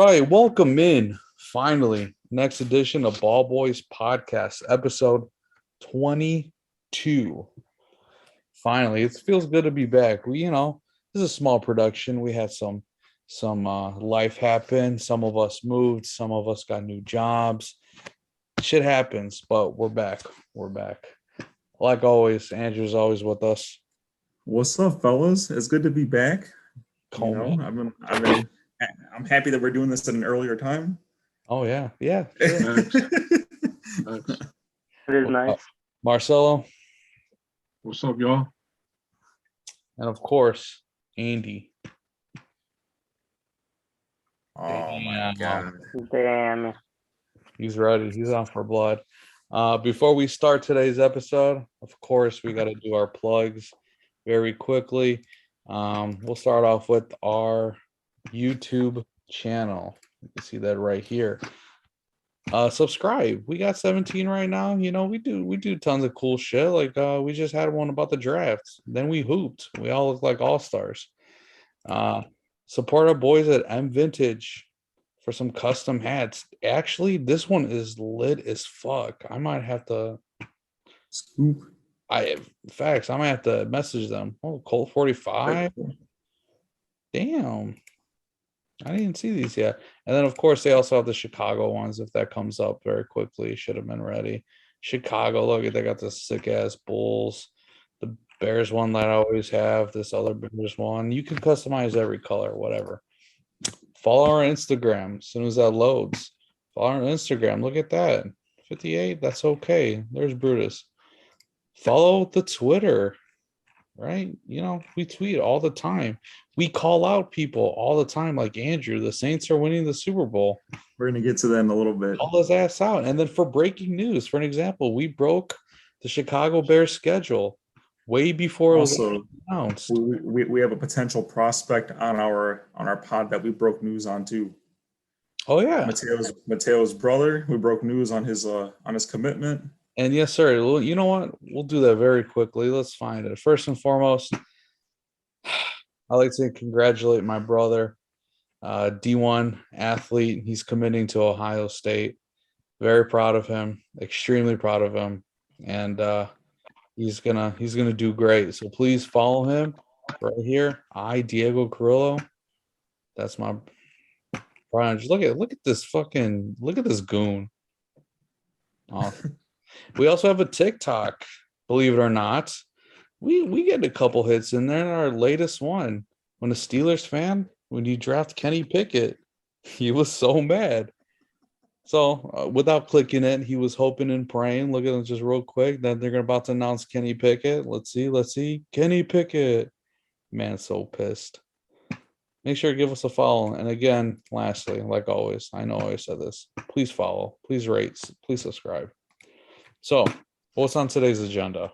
right, welcome in. Finally, next edition of Ball Boys Podcast, episode 22. Finally, it feels good to be back. This is a small production. We had some life happen. Some of us moved. Some of us got new jobs. Shit happens, but we're back. We're back. Like always, Andrew's always with us. What's up, fellas? It's good to be back. Coleman. I'm happy that we're doing this at an earlier time. Oh yeah, sure. It is nice. Marcelo. What's up, y'all? And of course, Andy. Oh my God. Damn. He's ready. He's on for blood. Before we start today's episode, of course, we got to do our plugs very quickly. We'll start off with our YouTube channel. You can see that right here. Subscribe. We got 17 right now. We do tons of cool shit. Like we just had one about the draft. Then we hooped. We all look like all-stars. Support our boys at M Vintage for some custom hats. Actually, this one is lit as fuck. I might have to Scoop. I might have to message them. Oh, Colt 45. Damn. I didn't see these yet. And then, of course, they also have the Chicago ones. If that comes up very quickly, should have been ready. Chicago, look, they got the sick-ass Bulls. The Bears one that I always have. This other Bears one. You can customize every color, whatever. Follow our Instagram as soon as that loads. Follow our Instagram. Look at that. 58. That's okay. There's Brutus. Follow the Twitter. Right? We tweet all the time. We call out people all the time, like Andrew. The Saints are winning the Super Bowl. We're going to get to that in a little bit. Call his ass out. And then for breaking news, for an example, we broke the Chicago Bears schedule way before it was announced. We have a potential prospect on our pod that we broke news on too. Oh yeah, Mateo's brother. We broke news on his commitment. And yes, sir. Well, you know what? We'll do that very quickly. Let's find it. First and foremost, I'd like to congratulate my brother, D1 athlete. He's committing to Ohio State. Very proud of him. Extremely proud of him. And he's gonna do great. So please follow him right here. Diego Carrillo. That's my Brian. Just look at this goon. Awesome. We also have a TikTok, believe it or not. We get a couple hits in there. In our latest one, when a Steelers fan, when you draft Kenny Pickett, he was so mad. So without clicking it, he was hoping and praying. Look at them just real quick that they're about to announce Kenny Pickett. Let's see. Kenny Pickett. Man, so pissed. Make sure to give us a follow. And again, lastly, like always, I know I always said this. Please follow. Please rate. Please subscribe. So, what's on today's agenda?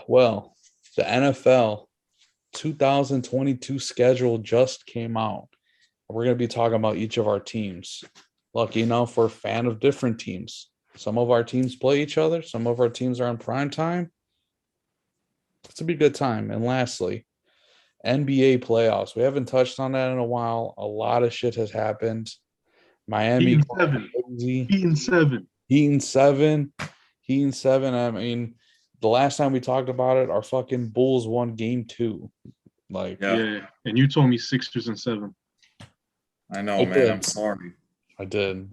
Well, the NFL 2022 schedule just came out. We're going to be talking about each of our teams. Lucky enough, we're a fan of different teams. Some of our teams play each other. Some of our teams are on prime time. It's a be a good time. And lastly, NBA playoffs. We haven't touched on that in a while. A lot of shit has happened. Miami Heating seven. I mean, the last time we talked about it, our fucking Bulls won game 2. Yeah. And you told me Sixers and 7. I know, man. I'm sorry. I did.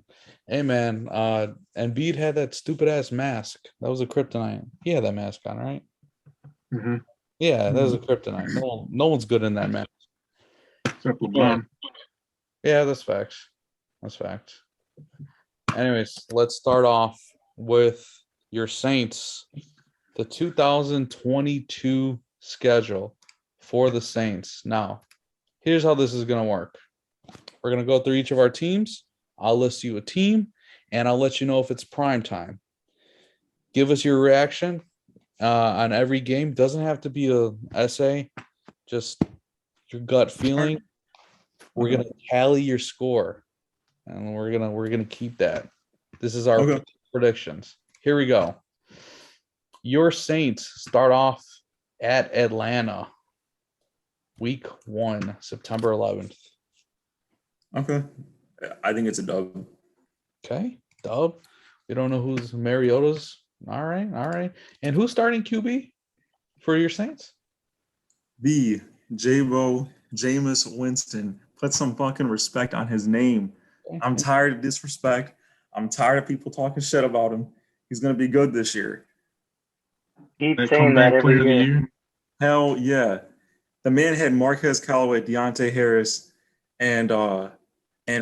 Hey, man. Embiid had that stupid ass mask. That was a kryptonite. He had that mask on, right? Mm-hmm. Yeah, that was a kryptonite. No one's good in that mask. Except LeBron. Yeah, that's facts. Anyways, let's start off with your Saints. The 2022 schedule for the Saints. Now, here's how this is going to work. We're going to go through each of our teams. I'll list you a team, and I'll let you know if it's prime time. Give us your reaction on every game. Doesn't have to be an essay, just your gut feeling. We're going to tally your score, and we're gonna keep that. This is our predictions. Here we go. Your Saints start off at Atlanta. Week 1, September 11th. Okay. I think it's a dub. Okay, dub. We don't know who's Mariota's. All right, all right. And who's starting QB for your Saints? The Jabo Jameis Winston. Put some fucking respect on his name. I'm tired of disrespect. I'm tired of people talking shit about him. He's gonna be good this year. Keep That saying that comeback player every of the year. year. Hell yeah. The man had Marquez Callaway, Deontay Harris, and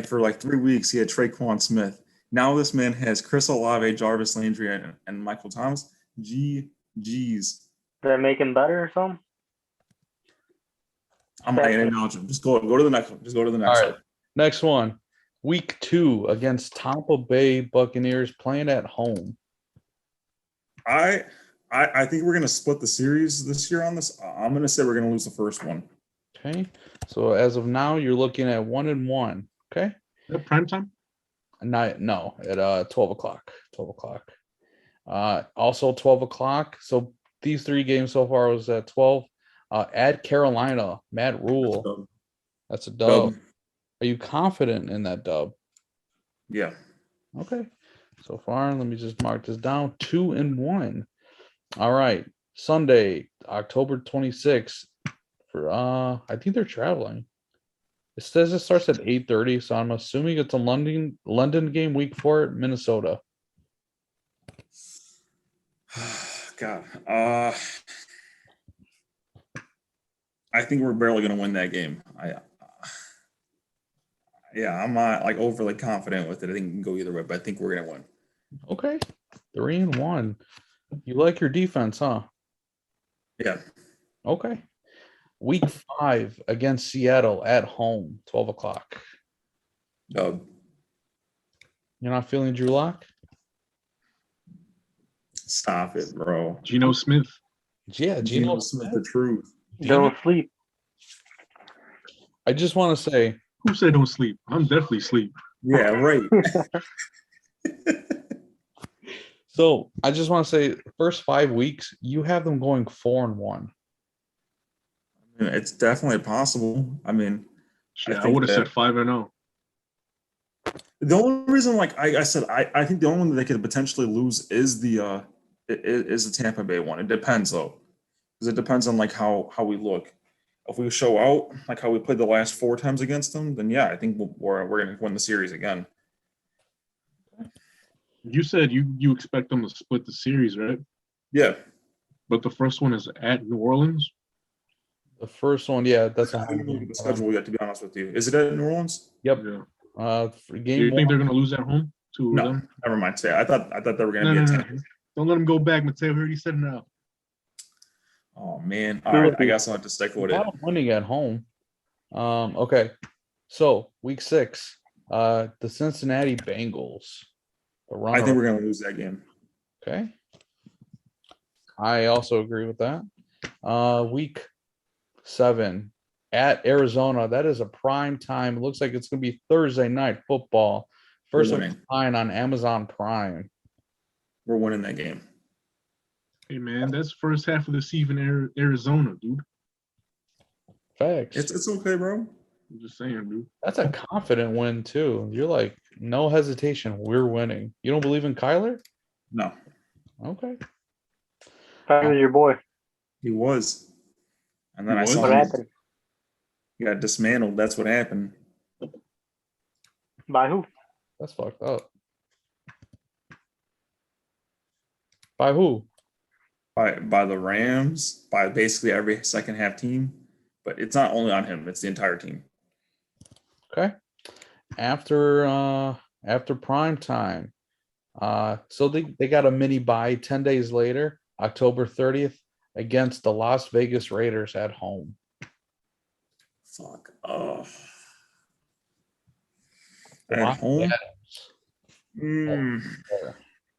for like 3 weeks he had Traquan Smith. Now this man has Chris Olave, Jarvis Landry, and Michael Thomas. G's. Does that make him better or something? I'm not gonna acknowledge him. Just go to the next one. Just go to the next All right. one. Next one. Week 2 against Tampa Bay Buccaneers playing at home. I think we're gonna split the series this year on this. I'm gonna say we're gonna lose the first one. Okay. So as of now, you're looking at 1-1. Okay. Is that prime time? No, at 12 o'clock. 12 o'clock. Also 12 o'clock. So these 3 games so far was at 12. At Carolina, Matt Rule. Dub. That's a dub. Dub. Are you confident in that dub? Yeah. Okay. So far, let me just mark this down. 2-1. All right. Sunday, October 26th. For I think they're traveling. It says it starts at 8:30, so I'm assuming it's a London game, week 4 at Minnesota. God. I think we're barely gonna win that game. I'm not like overly confident with it. I think it can go either way, but I think we're gonna win. Okay. 3-1. You like your defense, huh? Yeah. Okay. Week 5 against Seattle at home, 12 o'clock. Dub. You're not feeling Drew Lock? Stop it, bro. Geno Smith. Yeah, Geno Smith, the truth. Don't sleep. I just want to say, Who said don't sleep? I'm definitely sleep. Yeah, right. so I just want to say, first 5 weeks, you have them going 4-1. It's definitely possible. I mean, Shit, I think would have that- said 5-0. the only reason, like I said, I think the only one that they could potentially lose is the Tampa Bay one. It depends though, because it depends on like how we look. If we show out like how we played the last 4 times against them, then yeah, I think we're going to win the series again. You said you expect them to split the series, right? Yeah, But the first one is at New Orleans. The first one, yeah, that's a I home haven't looked game. at the schedule yet, to be honest with you. Is it at New Orleans? Yep. Yeah. For Do game you think 1. they're going to lose at home to No, them? never mind. Say I thought they were going No, to no, be no. at 10. Don't let them go back, Mateo. He already said it now. Oh man! All right, I guess I'll have to stick with it. Not winning at home. Okay. So week 6, the Cincinnati Bengals. I think we're going to lose that game. Okay. I also agree with that. Week 7 at Arizona. That is a prime time. It looks like it's going to be Thursday night football. First of winning. line on Amazon Prime. We're winning that game. Hey, man, that's first half of the season, Arizona, dude. Facts. It's okay, bro. I'm just saying, dude. That's a confident win too. You're like, no hesitation. We're winning. You don't believe in Kyler? No, Okay. Tyler's your boy. he was, and then He I was? saw What him. happened? He got dismantled. That's what happened. By who? That's fucked up. By who? By the Rams, by basically every second half team. But it's not only on him; it's the entire team. Okay. After prime time. So they got a mini bye 10 days later, October 30th, against the Las Vegas Raiders at home. Fuck. Oh. Wow. At home.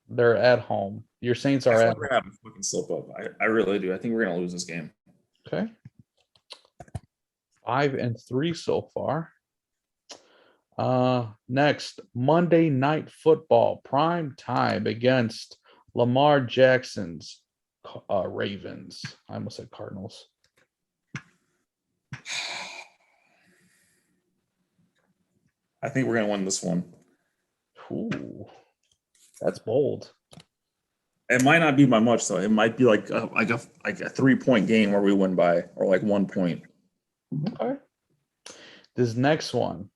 They're at home. Your Saints I are thought at we're gonna have a fucking slip up. I really do. I think we're gonna lose this game. okay. 5-3 so far. Next, Monday Night Football, prime time against Lamar Jackson's Ravens. I almost said I think we're gonna win this one. Ooh, that's bold. It might not be by much though. It might be like a 3-point game where we win by or like 1 point. Okay. This next one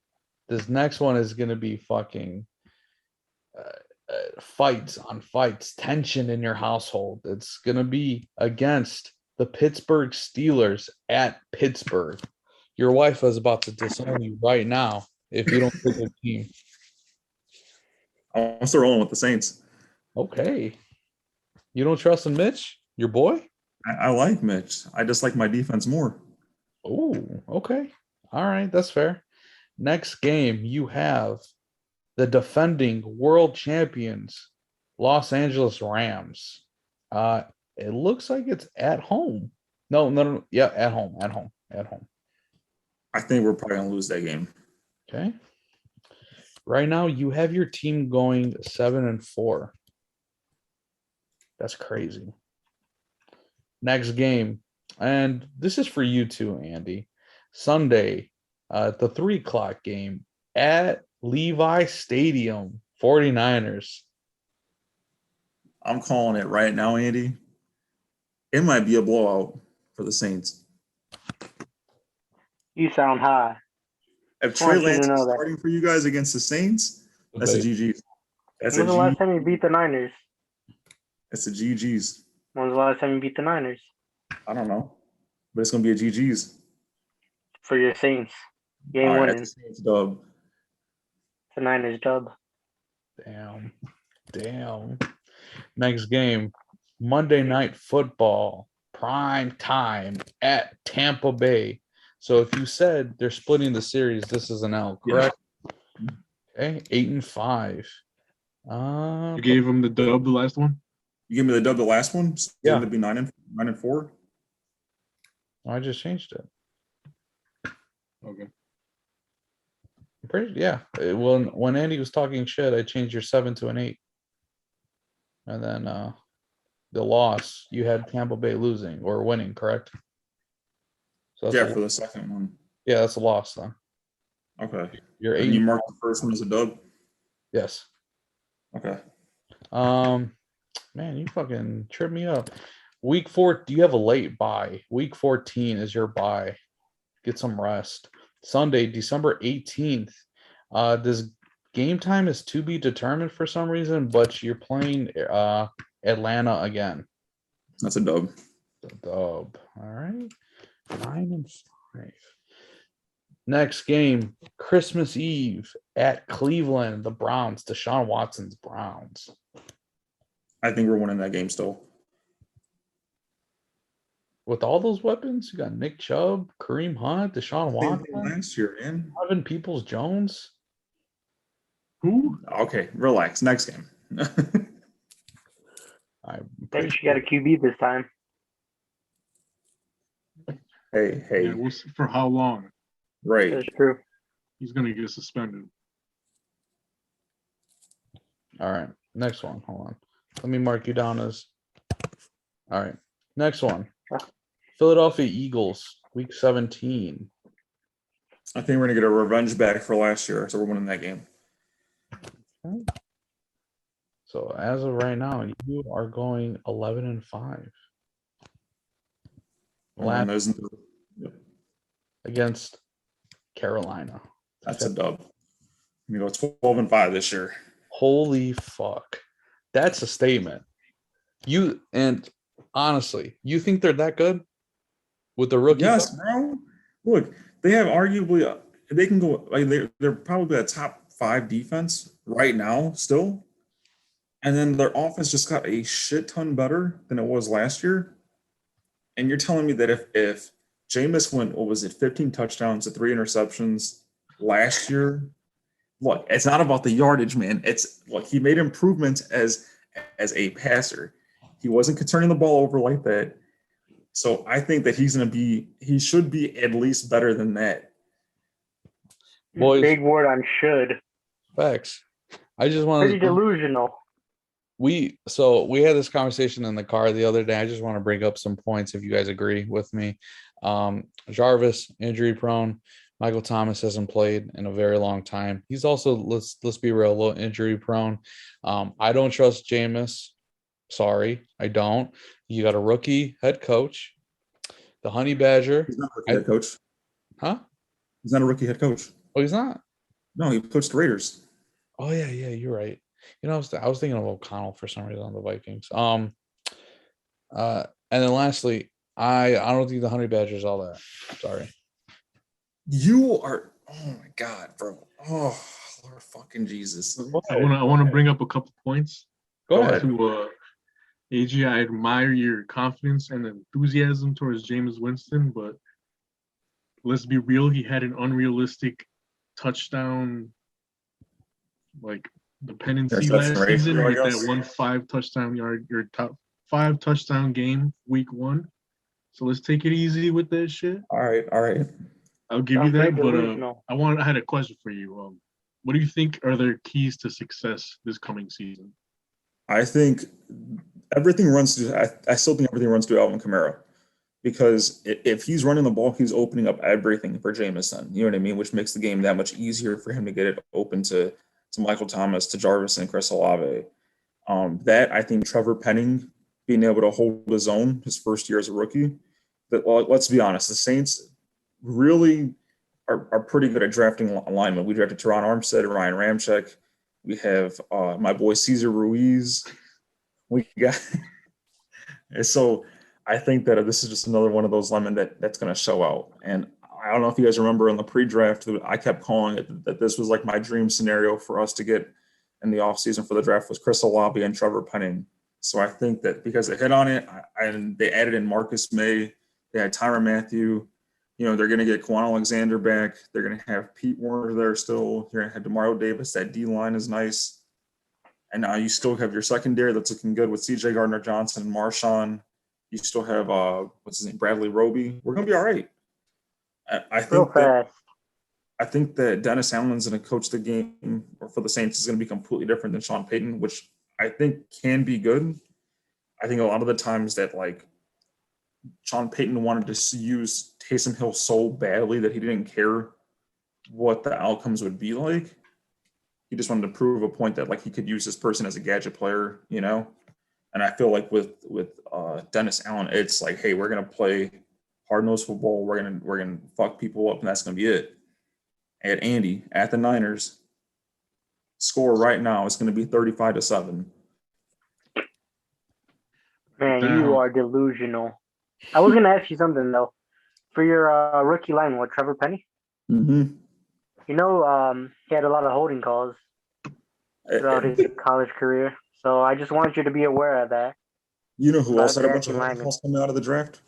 is gonna be fucking fights on fights, tension in your household. It's gonna be against the Pittsburgh Steelers at Pittsburgh. Your wife is about to disown you right now if you don't pick a team. I'm still rolling with the Saints. Okay. You don't trust in Mitch, your boy? I like Mitch. I just like my defense more. Oh, okay. All right, that's fair. Next game, you have the defending world champions, Los Angeles Rams. It looks like it's at home. No. Yeah, at home. I think we're probably gonna lose that game. Okay. Right now, you have your team going 7-4. That's crazy. Next game, and this is for you too, Andy. Sunday, the 3:00 game at Levi Stadium, 49ers. I'm calling it right now, Andy. It might be a blowout for the Saints. You sound high. If I want Trey you to Lance is know that. starting for you guys against the Saints, that's a GG. That's When's the last a time you beat the Niners? That's a GG's. When's the last time you beat the Niners? I don't know, but it's gonna be a GG's. For your Saints. You ain't All right, winning. that's a Saints dub. It's a Niners dub. Damn. Next game, Monday Night Football, prime time at Tampa Bay. So if you said they're splitting the series, this is an L, correct? Yeah. Okay, 8-5. You gave him the dub the last one? You give me the dub the last one. So Yeah. It'd be 9-4. I just changed it. Okay. Yeah. When Andy was talking shit, I changed your 7 to an 8. And then the loss, you had Tampa Bay losing or winning, correct? So Yeah, for the second one. Yeah, that's a loss then. Okay. You're And 8. you marked the first one as a dub. Yes. Okay. Man, you fucking trip me up. Week 4, do you have a late bye? Week 14 is your bye. Get some rest. Sunday, December 18th. This game time is to be determined for some reason, but you're playing Atlanta again. That's a dub. The dub. All right. 9-5. Next game, Christmas Eve at Cleveland, the Browns, Deshaun Watson's Browns. I think we're winning that game still. With all those weapons, you got Nick Chubb, Kareem Hunt, Deshaun Same thing Watson, last year, man. Evan Peoples-Jones. Who? Okay, relax. Next game. I'm Bet pretty you got a QB this time. hey. Yeah, we'll see for how long. Right. That's true. He's going to get suspended. All right. Next one. Hold on. Let me mark you down as. All right. Next one. Philadelphia Eagles, week 17. I think we're gonna get a revenge back for last year, so we're winning that game. So as of right now, you are going 11-5. And Last yep, against Carolina. that's a dub. You know, 12-5 this year. Holy fuck. That's a statement. Honestly, you think they're that good with the rookie? Yes, bro. Look, they have arguably they can go like they're probably a top 5 defense right now still. And then their offense just got a shit ton better than it was last year. And you're telling me that if Jameis went, what was it, 15 touchdowns to 3 interceptions last year? Look, it's not about the yardage, man. It's look, he made improvements as a passer. He wasn't turning the ball over like that. So I think that he should be at least better than that. Boys, Big word on should. facts. I just Pretty want to. delusional. We had this conversation in the car the other day. I just want to bring up some points if you guys agree with me. Jarvis, injury prone. Michael Thomas hasn't played in a very long time. He's also, let's be real, a little injury prone. I don't trust Jameis. Sorry, I don't. You got a rookie head coach, the Honey Badger. He's not a rookie head coach. Huh? He's not a rookie head coach. Oh, he's not. No, he coached the Raiders. Oh yeah, you're right. I was thinking of O'Connell for some reason on the Vikings. And then lastly, I don't think the Honey Badger is all that. Sorry. You are, oh my God, bro. Oh, Lord fucking Jesus. I want to bring up a couple points. Go ahead. To AG, I admire your confidence and enthusiasm towards Jameis Winston, but let's be real, he had an unrealistic touchdown dependency last season with that 1 5 touchdown yard, your top 5 touchdown game week 1. So let's take it easy with that shit. All right. I'll give you that, but I had a question for you. What do you think are their keys to success this coming season? I think everything runs through. I still think everything runs through Alvin Kamara, because if he's running the ball, he's opening up everything for Jameson. You know what I mean? Which makes the game that much easier for him to get it open to Michael Thomas, to Jarvis, and Chris Olave. That, I think, Trevor Penning being able to hold his own his first year as a rookie. But let's be honest, the Saints really are pretty good at drafting alignment. We drafted Teron Armstead, Ryan Ramczyk. We have my boy Cesar Ruiz. We got and so I think that this is just another one of those linemen that's going to show out. And I don't know if you guys remember in the pre-draft, I kept calling it that this was like my dream scenario for us to get in the offseason for the draft was Chris Olave and Trevor Penning. So I think that because they hit on it and they added in Marcus May, they had Tyrann Mathieu. They're going to get Quan Alexander back. They're going to have Pete Werner there still. You're going to have DeMario Davis. That D-line is nice. And now you still have your secondary that's looking good with C.J. Gardner-Johnson and Marshawn. You still have, Bradley Roby. We're going to be all right. I think that Dennis Allen's going to coach the game for the Saints is going to be completely different than Sean Payton, which I think can be good. I think a lot of the times that, Sean Payton wanted to use Taysom Hill so badly that he didn't care what the outcomes would be like. He just wanted to prove a point that he could use this person as a gadget player, And I feel like with Dennis Allen, it's like, hey, we're gonna play hard-nosed football. We're gonna fuck people up, and that's gonna be it. And Andy at the Niners, score right now is gonna be 35-7. Man, you are delusional. I was gonna ask you something though. For your rookie line, Trevor Penny? Mm-hmm. He had a lot of holding calls throughout his college career. So I just want you to be aware of that. You know who else had a bunch of holding calls coming out of the draft?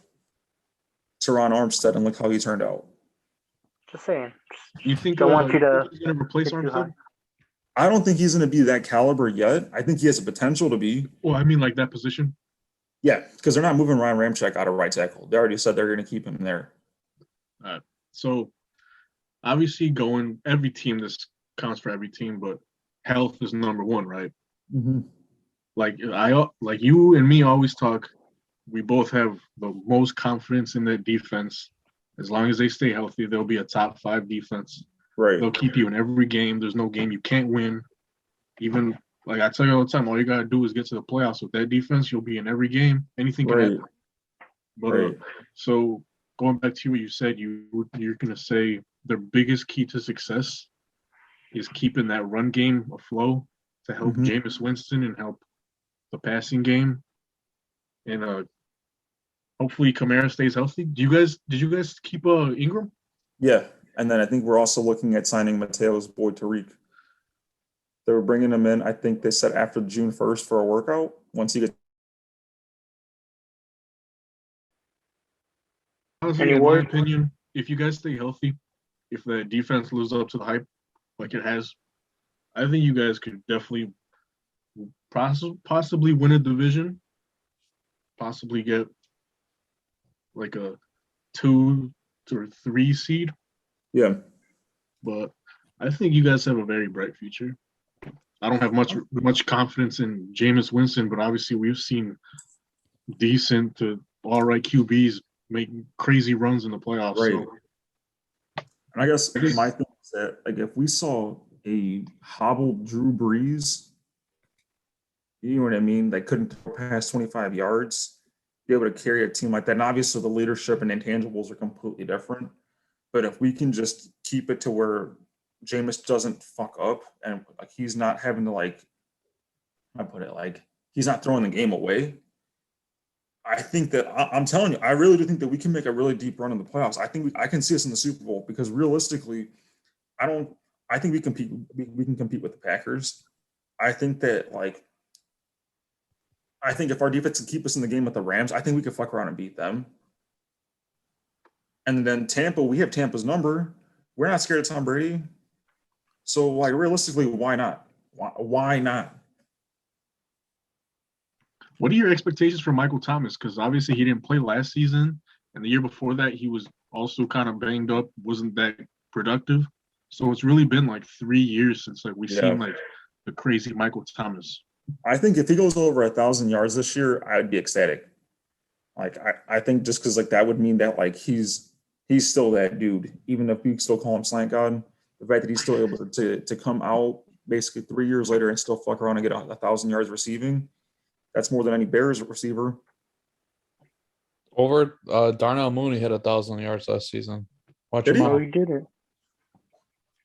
Teron Armstead, and look how he turned out. Just saying. You think don't want you to he's going to replace Armstead? I don't think he's going to be that caliber yet. I think he has the potential to be. Well, I mean, that position. Yeah, because they're not moving Ryan Ramczyk out of right tackle. They already said they're going to keep him there. So obviously every team, this counts for every team, but health is number one, right? Mm-hmm. You and me always talk. We both have the most confidence in that defense. As long as they stay healthy, they'll be a top 5 defense. Right. They'll keep you in every game. There's no game you can't win. Even I tell you all the time, all you gotta do is get to the playoffs. With that defense, you'll be in every game. Anything can happen. But so going back to what you said, you're gonna say their biggest key to success is keeping that run game afloat to help Jameis Winston and help the passing game, and hopefully Kamara stays healthy. Did you guys keep Ingram? Yeah, and then I think we're also looking at signing Mateo's boy Tariq. They were bringing him in. I think they said after June 1st for a workout. Once he gets. Honestly, in my opinion, if you guys stay healthy, if the defense lives up to the hype like it has, I think you guys could definitely possibly win a division, possibly get a 2 or 3 seed. Yeah. But I think you guys have a very bright future. I don't have much confidence in Jameis Winston, but obviously we've seen decent to all right QBs make crazy runs in the playoffs. Right. So. And I guess I guess- my thing is that like if we saw a hobbled Drew Brees, you know what I mean, that couldn't throw past 25 yards, be able to carry a team like that. And obviously the leadership and intangibles are completely different. But if we can just keep it to where Jameis doesn't fuck up and like he's not having to like I put it like he's not throwing the game away. I think that I'm telling you, I really do think that we can make a really deep run in the playoffs. I think I can see us in the Super Bowl because realistically, I don't. I think we compete. We can compete with the Packers. I think that like. I think if our defense can keep us in the game with the Rams, I think we could fuck around and beat them. And then Tampa, we have Tampa's number. We're not scared of Tom Brady. So like realistically, why not? Why not? What are your expectations for Michael Thomas? Because obviously he didn't play last season, and the year before that he was also kind of banged up, wasn't that productive. So it's really been like 3 years since like we've seen like the crazy Michael Thomas. I think if he goes over 1,000 yards this year, I'd be ecstatic. Like I think just because like that would mean that like he's still that dude, even if we still call him Slant God. The fact that he's still able to come out basically 3 years later and still fuck around and get 1,000 yards receiving. That's more than any Bears receiver. Over Darnell Mooney hit 1,000 yards last season. Watch Did him he? No, out. he didn't.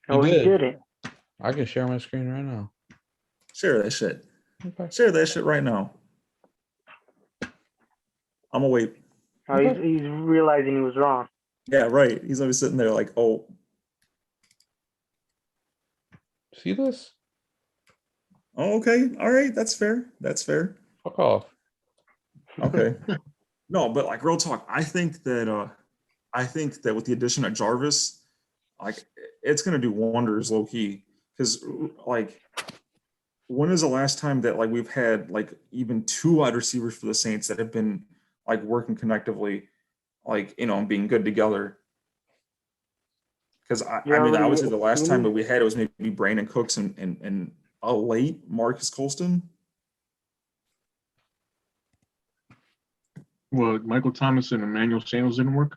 He No, he did. didn't. I can share my screen right now. Share that shit. Okay. Share that shit right now. I'm gonna wait. Oh, he's realizing he was wrong. Yeah, right. He's always sitting there like, oh, See this? oh, okay, all right, that's fair. That's fair. Fuck off. Okay. No, but like real talk, I think that with the addition of Jarvis, like it's gonna do wonders low key. Because like when is the last time that like we've had like even two wide receivers for the Saints that have been like working connectively, like and being good together? Because I mean, I would say the last time that we had it was maybe Brandon Cooks and a late Marcus Colston. Well, Michael Thomas and Emmanuel Sanders didn't work.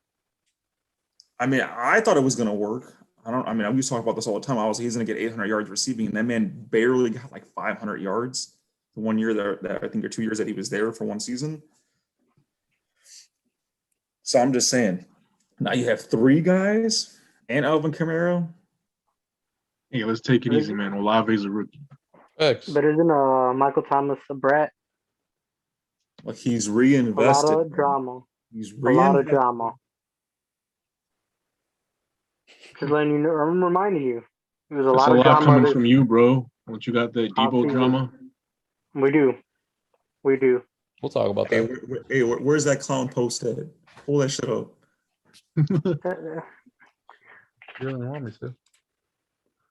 I mean, I thought it was going to work. I mean, I used to talk about this all the time. I was like, he's going to get 800 yards receiving. And that man barely got like 500 yards the 1 year that I think or 2 years that he was there for one season. So I'm just saying, now you have three guys and Alvin Kamara. Hey, let's take it easy, man. Olave's a rookie. X. But isn't Michael Thomas a brat? Like he's A reinvested. lot of drama. He's A lot of reinvested. drama. Just letting you know, I'm reminding you. It was a That's lot a of lot drama. coming from you, bro. Once you got that Debo Offseason. drama. We do. We'll talk about Hey, that. where's that clown post at? Pull that shit up. You really want me to?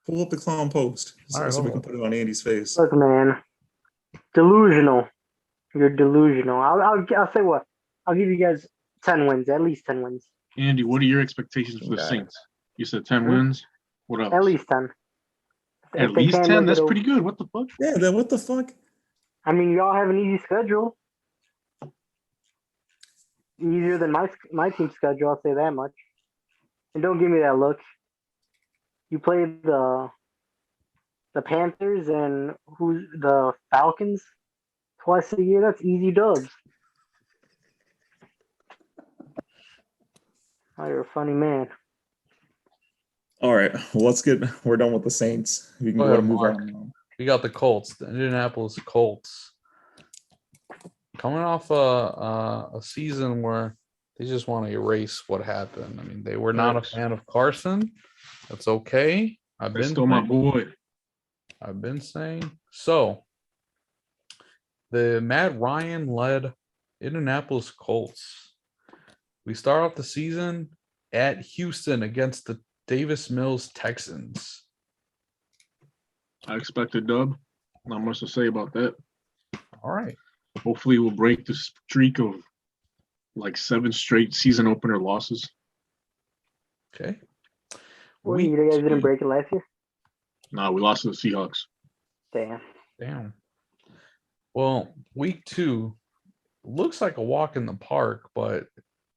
Pull up the clown post so, All right, so we can hold put it on Andy's face. Look, man. Delusional. You're delusional. I'll say what? I'll give you guys 10 wins, at least 10 wins. Andy, what are your expectations for the Okay. Saints? You said 10 wins. What else? At least 10. At If they least can't 10? make That's it pretty good. What the fuck? Yeah, then what the fuck? I mean, y'all have an easy schedule. Easier than my team's schedule, I'll say that much. And don't give me that look. You play the Panthers and who's the Falcons twice a year. That's easy dubs. Oh, you're a funny man. All right, well, we're done with the Saints. We can Go go ahead ahead, and move Mark. on now. We got the Colts, the Indianapolis Colts, coming off a season where they just want to erase what happened. I mean, they were not a fan of Carson. That's okay. That's still my boy. I've been saying. So, the Matt Ryan-led Indianapolis Colts. We start off the season at Houston against the Davis Mills Texans. I expect a dub. Not much to say about that. All right. Hopefully we'll break the streak of like 7 straight season opener losses. Okay. Well, you guys didn't break it last year? Nah, we lost to the Seahawks. Damn. Well, week 2 looks like a walk in the park, but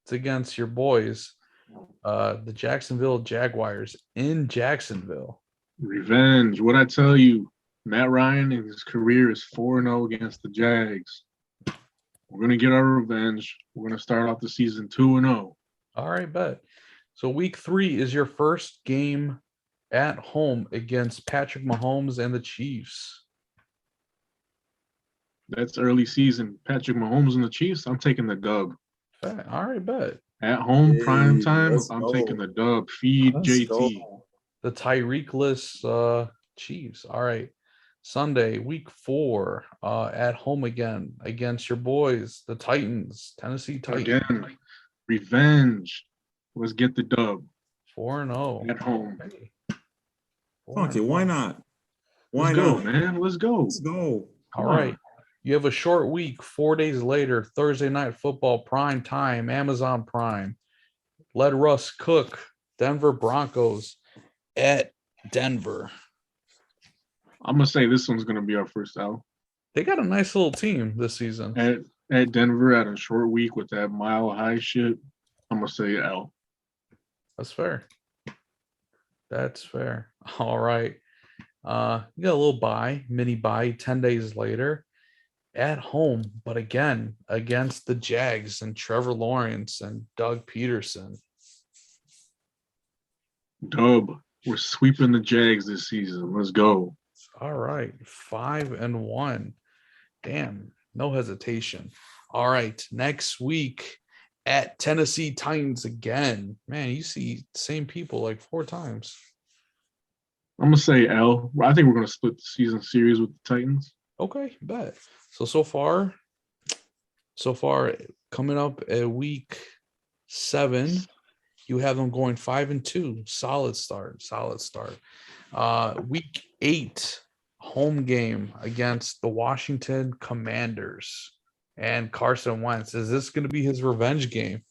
it's against your boys, the Jacksonville Jaguars in Jacksonville. Revenge. What I tell you, Matt Ryan in his career is 4-0 against the Jags. We're gonna get our revenge. We're gonna start off the season 2-0. All right, bet. So week 3 is your first game at home against Patrick Mahomes and the Chiefs. That's early season. Patrick Mahomes and the Chiefs. I'm taking the dub. All right, bet. At home, Hey, prime time. let's I'm go. taking the dub. Feed Let's JT. go. The Tyreek-less Chiefs. All right. Sunday, week 4, at home again against your boys, the Titans, Tennessee Titans. Again, revenge. Let's get the dub 4-0 at home. Hey. Fuck it. Why not? Why Let's go, not? man. Let's go. Let's go. All right. You have a short week, 4 days later, Thursday night football, prime time, Amazon Prime. Let Russ cook, Denver Broncos at Denver. I'm gonna say this one's gonna be our first L. They got a nice little team this season. At Denver at a short week with that mile high shit. I'm gonna say L. That's fair. That's fair. All right. You got a little mini bye 10 days later at home, but again against the Jags and Trevor Lawrence and Doug Peterson. Dub. We're sweeping the Jags this season. Let's go. All right. 5-1. Damn. No hesitation. All right. Next week at Tennessee Titans again. Man, you see the same people like 4 times. I'm gonna say L. I think we're gonna split the season series with the Titans. Okay, bet. So far, coming up at week 7, you have them going 5-2. Solid start. Week 8, home game against the Washington Commanders and Carson Wentz. Is this going to be his revenge game?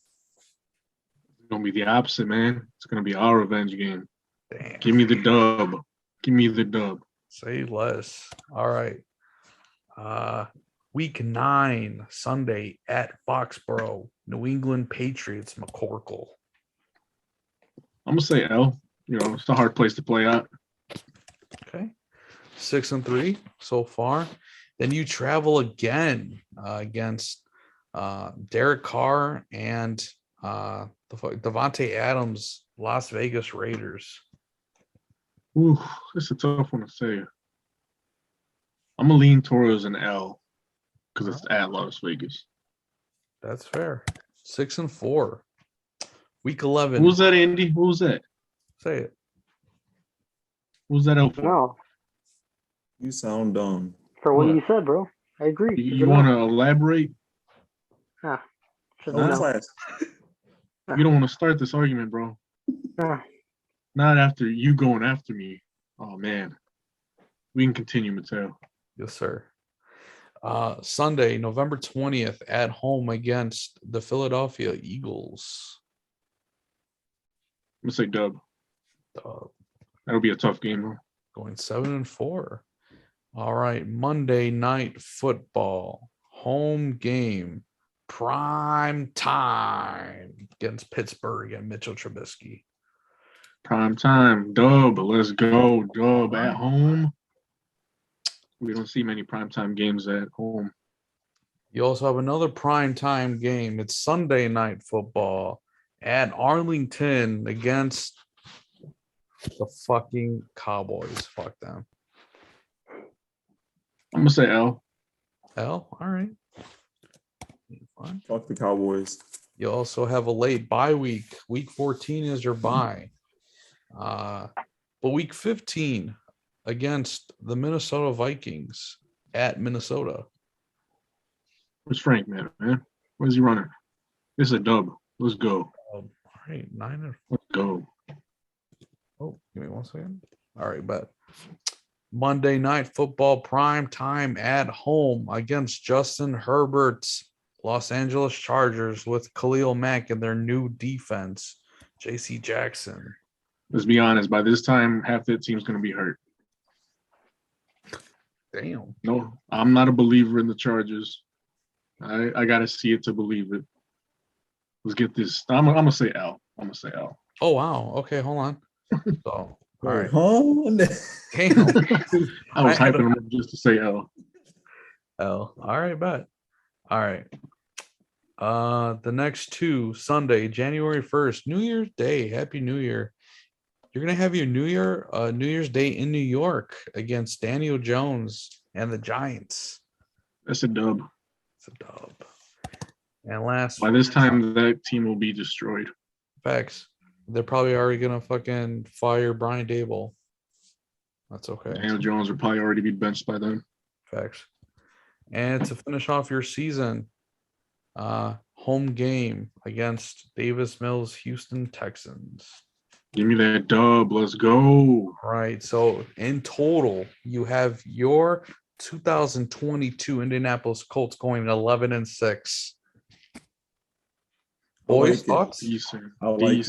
It's gonna be the opposite, man. It's gonna be our revenge game. Damn. Give me the dub. Give me the dub. Say less. All right. Week 9, Sunday at Foxborough, New England Patriots, McCorkle. I'm gonna say L. You know, it's a hard place to play at. Okay. 6-3 so far. Then you travel again against Derek Carr and Devontae Adams, Las Vegas Raiders. Ooh, it's a tough one to say. I'm gonna lean towards an L because it's at Las Vegas. That's fair. 6-4. Week 11. What was that, Andy? What was that? Say it. What was that L for? No, You sound dumb. for what What? you said, bro. I agree. You want to elaborate? Just No no. class. You don't want to start this argument, bro. Ah, Not after you going after me. Oh man. We can continue, Mateo. Yes, sir. Sunday, November 20th, at home against the Philadelphia Eagles. I'm gonna say dub. Uh, That'll be a tough game, though. going 7-4. All right, Monday night football, home game, prime time against Pittsburgh and Mitchell Trubisky. Prime time, dub. Let's go, dub at home. We don't see many primetime games at home. You also have another prime time game. It's Sunday night football at Arlington against the fucking Cowboys. Fuck them. I'm gonna say L. All right. Fine. Fuck the Cowboys. You also have a late bye week. Week 14 is your bye. But week 15 against the Minnesota Vikings at Minnesota. Where's Frank, man? Where's he running? This is a dub. Let's go. All right, 9 Let's go. Oh, give me 1 second. All right, bet. Monday night football prime time at home against Justin Herbert's Los Angeles Chargers with Khalil Mack and their new defense, J.C. Jackson. Let's be honest. By this time, half that team's gonna be hurt. Damn. No, I'm not a believer in the Chargers. I gotta see it to believe it. Let's get this. I'm gonna say L. I'm gonna say L. Oh wow. Okay, hold on. So all right. Huh? Damn. I was I had hyping him up just to say L. Oh, all right, bet. All right. The next two, Sunday, January 1st, New Year's Day. Happy New Year. You're gonna have your New Year's Day in New York against Daniel Jones and the Giants. That's a dub. It's a dub. And last By this time, that team will be destroyed. facts. They're probably already gonna fucking fire Brian Dable. That's okay. Daniel Jones will probably already be benched by then. Facts. And to finish off your season, home game against Davis Mills Houston Texans. Give me that dub. Let's go. Right. So in total, you have your 2022 Indianapolis Colts going 11-6. Boys, thoughts? Decent. I like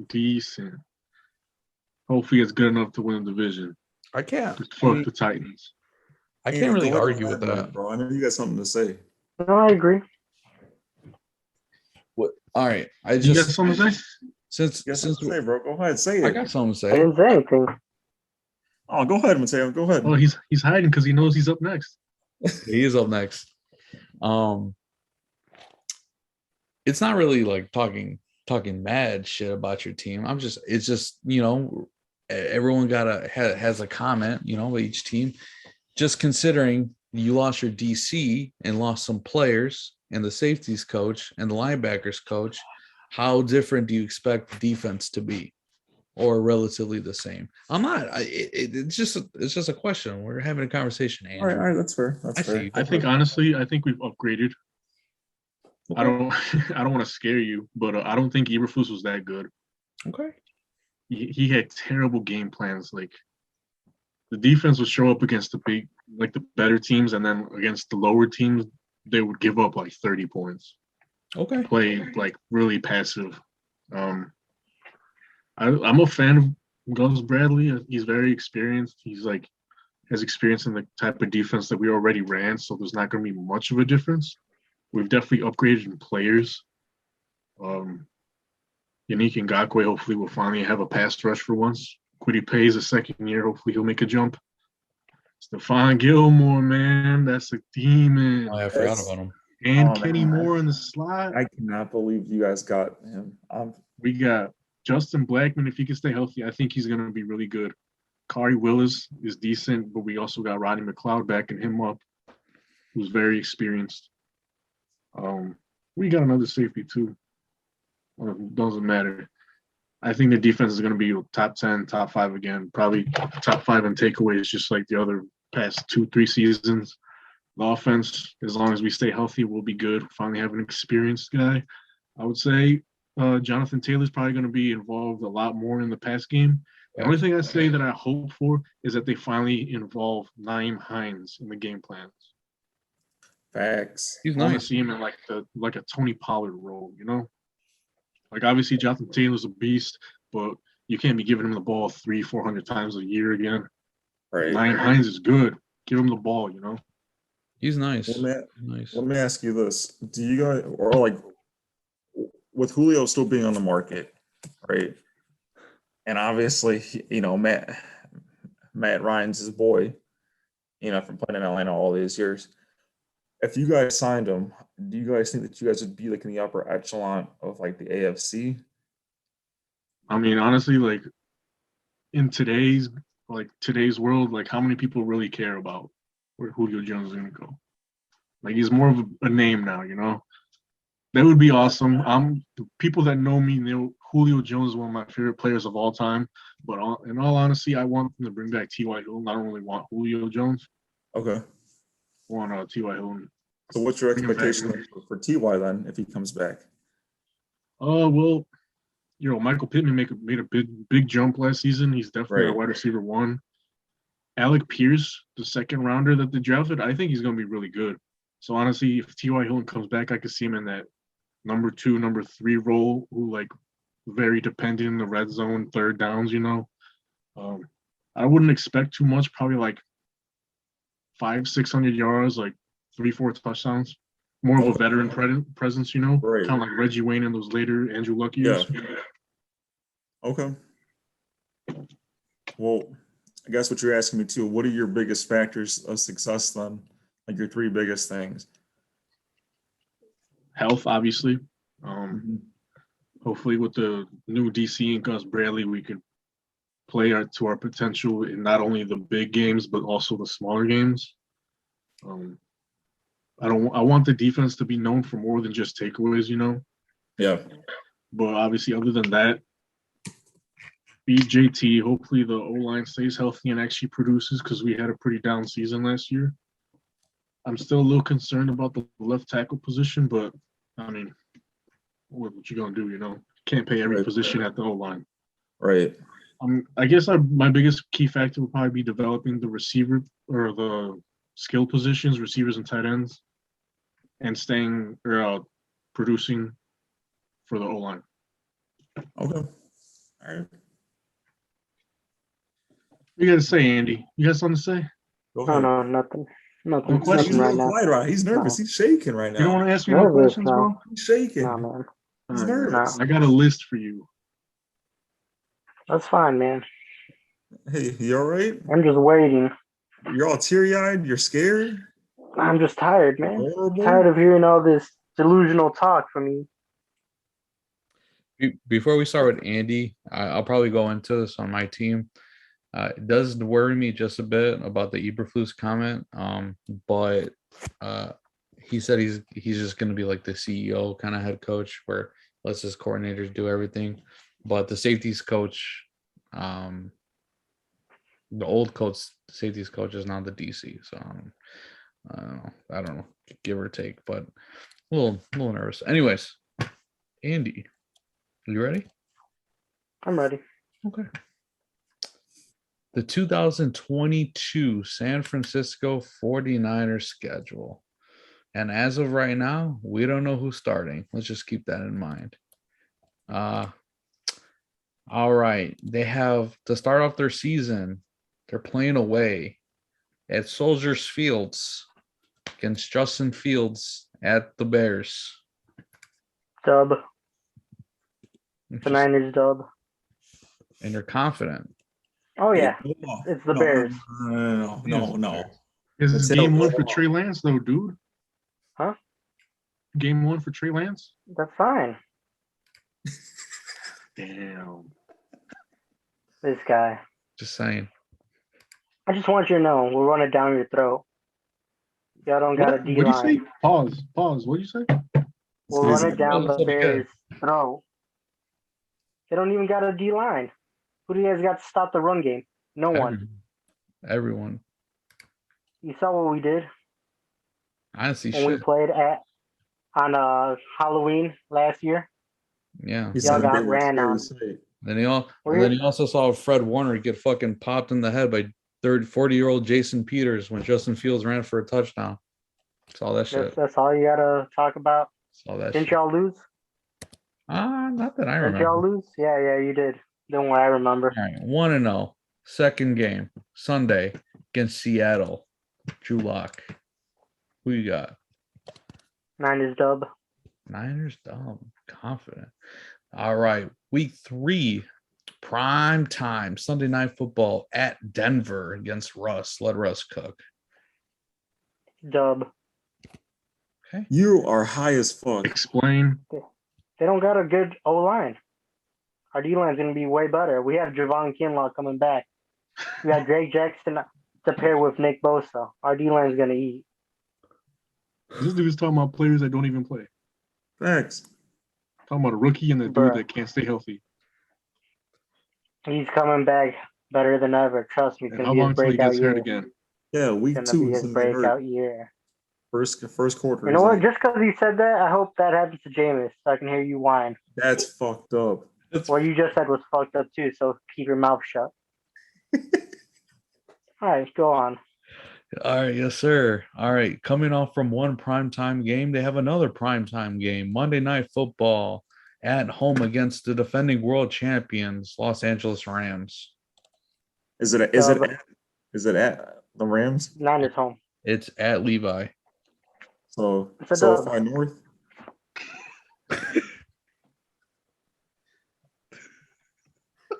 Decent. Hopefully it's good enough to win the division. I can't. Fuck the Titans. I can't really argue with that. bro. I know you got something to say. No, I agree. What? All right. I You got just something to say? since Say, bro. Go ahead, say I it. got something to I say. didn't say anything. Oh, go ahead, Mateo. Go ahead. Oh, he's hiding because he knows he's up next. He is up next. It's not really like talking mad shit about your team. It's just everyone has a comment, with each team. Just considering you lost your DC and lost some players and the safeties coach and the linebackers coach, how different do you expect the defense to be, or relatively the same? I'm not. It's just a question. We're having a conversation. Andrew. All right, that's fair. That's fair. I think honestly, we've upgraded. I don't want to scare you, but I don't think Eberflus was that good. Okay. He had terrible game plans. Like the defense would show up against the better teams, and then against the lower teams, they would give up like 30 points. Okay. Play like really passive. I'm a fan of Gus Bradley. He's very experienced. He's has experience in the type of defense that we already ran, so there's not going to be much of a difference. We've definitely upgraded in players. Yannick Ngakoue hopefully will finally have a pass rush for once. Kwity Paye's a second year. Hopefully he'll make a jump. Stephon Gilmore, man, that's a demon. Oh, I forgot about him. And Kenny Moore in the slot. I cannot believe you guys got him. We got Justin Blackman. If he can stay healthy, I think he's going to be really good. Kari Willis is decent, but we also got Rodney McLeod backing him up, who's very experienced. We got another safety too. Doesn't matter. I think the defense is going to be top 10, top 5 again. Probably top 5 in takeaways, just like the other past 2-3 seasons. The offense, as long as we stay healthy, will be good. Finally have an experienced guy. I would say Jonathan Taylor's probably going to be involved a lot more in the pass game. The only thing I say that I hope for is that they finally involve Naeem Hines in the game plans. Facts. He's I want to nice. see him in like a Tony Pollard role, Like obviously Jonathan Taylor's a beast, but you can't be giving him the ball 300-400 times a year again. Right. Naeem Hines is good. Give him the ball, He's nice. Let me ask you this: do you guys, or like, with Julio still being on the market, right? And obviously, Matt Ryan's his boy, from playing in Atlanta all these years. If you guys signed him, do you guys think that you guys would be like in the upper echelon of like the AFC? I mean, honestly, like in today's world, like how many people really care about where Julio Jones is going to go? Like he's more of a name now, That would be awesome. People that know me know Julio Jones is one of my favorite players of all time. But in all honesty, I want them to bring back T.Y. Hilton. I don't really want Julio Jones. Okay. I want T.Y. Hilton. So what's your expectation for T.Y. then if he comes back? Well, Michael Pittman made a big jump last season. He's definitely a wide receiver 1. Alec Pierce, the second rounder that they drafted, I think he's going to be really good. So honestly, if T.Y. Hilton comes back, I could see him in that number 2, number 3 role, who very dependent in the red zone, third downs. I wouldn't expect too much. Probably like 500-600 yards, like 3-4 touchdowns. More of a veteran presence, Right. kind of like Reggie Wayne in those later Andrew Luck years. Yeah. Okay. Well, I guess what you're asking me too, what are your biggest factors of success then? Like your three biggest things? Health, obviously. Mhm. Hopefully, with the new DC and Gus Bradley, we can play to our potential in not only the big games but also the smaller games. I want the defense to be known for more than just takeaways, Yeah. But obviously, other than that, beat JT. Hopefully, the O line stays healthy and actually produces because we had a pretty down season last year. I'm still a little concerned about the left tackle position, but I mean, what you gonna do? Can't pay every Right. position at the O line. Right. I guess my biggest key factor would probably be developing the receiver or the skill positions, receivers and tight ends, and staying or producing for the O line. Okay. All right. You got to say, Andy? You got something to say? Go No, ahead. no, nothing. Nothing. No questions? He's Nothing a right little now. quiet right. He's nervous. No. He's shaking right You don't now. want to ask me no Nervous, questions, no. bro? He's shaking. No, man. He's All right. nervous. I got a list for you. That's fine, man. Hey, you all right? I'm just waiting. You're all teary-eyed. You're scared. I'm just tired, man. Horrible. Tired of hearing all this delusional talk from you. Before we start with Andy, I'll probably go into this on my team. It does worry me just a bit about the Eberflus comment, but he said he's just going to be like the CEO kind of head coach where lets his coordinators do everything. But the safeties coach, the old coach, safeties coach is now the DC. So I don't know, give or take, but a little nervous. Anyways, Andy, are you ready? I'm ready. Okay. The 2022 San Francisco 49ers schedule. And as of right now, we don't know who's starting. Let's just keep that in mind. All right. They have to start off their season. They're playing away at Soldiers Fields against Justin Fields at the Bears. Dub. The Niners dub. And you're confident. Oh, yeah. No, It's the no, Bears. No. This is That's game it. one for Trey Lance, though, dude. Huh? Game one for Trey Lance? That's fine. Damn. This guy. Just saying. I just want you to know, we'll run it down your throat. Y'all don't got a What'd you say? D-line. Pause. What'd you say? We'll run it down Well, the let's hope Bears' throat. They don't even got a D-line. Who do you guys got to stop the run game? No one. Everyone. You saw what we did I didn't see when we shit. played on Halloween last year. Yeah. Y'all got ran on. Then he also saw Fred Warner get fucking popped in the head by 40-year-old Jason Peters when Justin Fields ran for a touchdown. Saw that shit. That's all you got to talk about. Saw that Didn't shit. y'all lose? Not that I Didn't remember. y'all lose? Yeah, you did. Don't worry, I remember. All right, 1-0. Second game, Sunday against Seattle. Drew Lock. Who you got? Niners dub. Niners dumb. Confident. All right. Week 3, prime time, Sunday night football at Denver against Russ. Let Russ cook. Dub. Okay. You are high as fuck. Explain. They don't got a good O-line. Our D-line's going to be way better. We have Javon Kinlaw coming back. We got Drake Jackson to pair with Nick Bosa. Our D-line's going to eat. This dude's talking about players that don't even play. Thanks. Talking about a rookie and the dude Bruh. that can't stay healthy. He's coming back better than ever. Trust me. It's And going how to be his long until he breakout gets year. hurt again? Yeah, It's week going to 2 be is his gonna be hurt. breakout year. First quarter. You know what? Just because he said that, I hope that happens to Jameis so I can hear you whine. That's fucked up. What you just said was fucked up too, so keep your mouth shut. All right, go on. All right, yes, sir. All right, coming off from one primetime game, they have another primetime game, Monday Night Football at home against the defending world champions, Los Angeles Rams. Is it at the Rams? Niners home. It's at Levi. So It's a dub. SoFi North.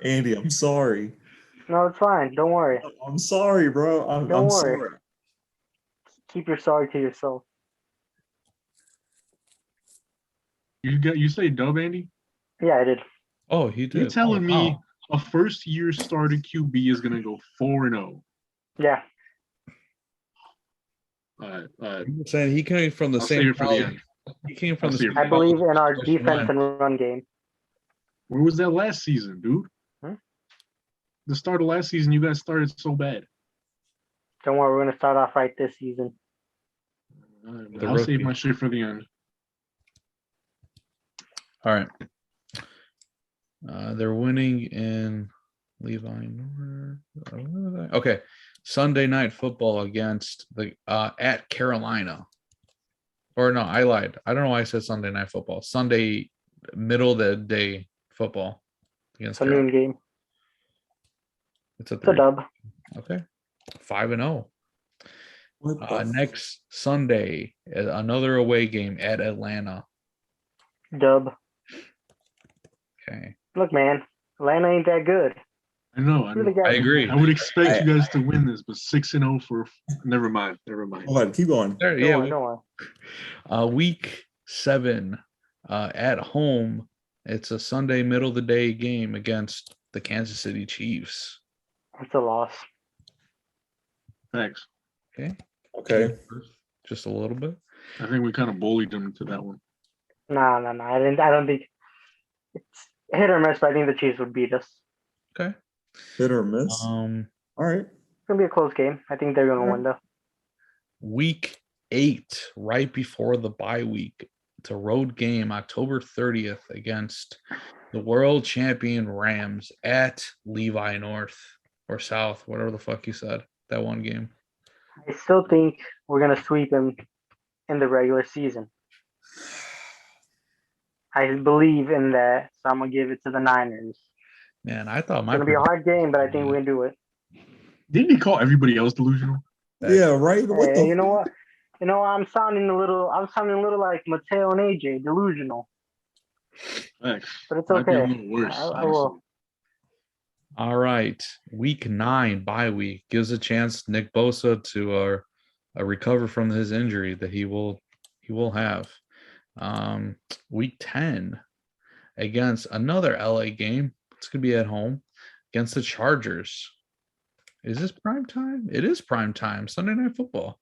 Andy, I'm sorry. No, it's fine. Don't worry. I'm sorry, bro. Don't I'm worry. sorry. Keep your sorry to yourself. You say dub, Andy? Yeah, I did. Oh, he You did. telling Oh, me wow. a first year starting QB is gonna go 4-0? Yeah. All right. You were saying he came from the I'll same save it for the college. end. He came from I'll the save same it for I the college. believe in our Offensive defense line. and run game. Where was that last season, dude? Hmm? The start of last season, you guys started so bad. Don't worry, we're gonna start off right this season. All right, man. The I'll save rookie. my shit for the end. All right. They're winning in Levi North. Okay. Sunday night football against the at Carolina. Or no, I lied. I don't know why I said Sunday night football. Sunday middle of the day football against It's a noon Carolina. game. It's a It's a 3. dub. Okay. 5-0. What the Next Sunday, another away game at Atlanta. Dub. Okay. Look, man, Atlanta ain't that good. I know. Really got I agree. I would expect you guys to win this, but 6-0 for. Never mind. Go ahead, keep going. There, Don't yeah. worry, don't worry. Week 7 at home. It's a Sunday middle of the day game against the Kansas City Chiefs. It's a loss. Thanks. Okay. Okay. Just a little bit. I think we kind of bullied them into that one. No. I don't think it's hit or miss, but I think the Chiefs would beat us. Okay. Hit or miss. All right. It's gonna be a close game. I think they're gonna win though. Week 8, right before the bye week. It's a road game, October 30th against the world champion Rams at Levi North or South, whatever the fuck you said. That one game. I still think we're gonna sweep them in the regular season. I believe in that, so I'm gonna give it to the Niners. Man, I thought It's gonna be a hard game, but I think we can do it. Didn't he call everybody else delusional? Yeah, right. What Hey, the you know what? You know, I'm sounding a little like Mateo and AJ, delusional. Thanks. But it's Might be a okay. little worse. I will. All right. Week 9 bye week gives a chance Nick Bosa to recover from his injury that he will have. Week 10 against another LA game. It's gonna be at home against the Chargers. Is this prime time? It is prime time. Sunday Night Football.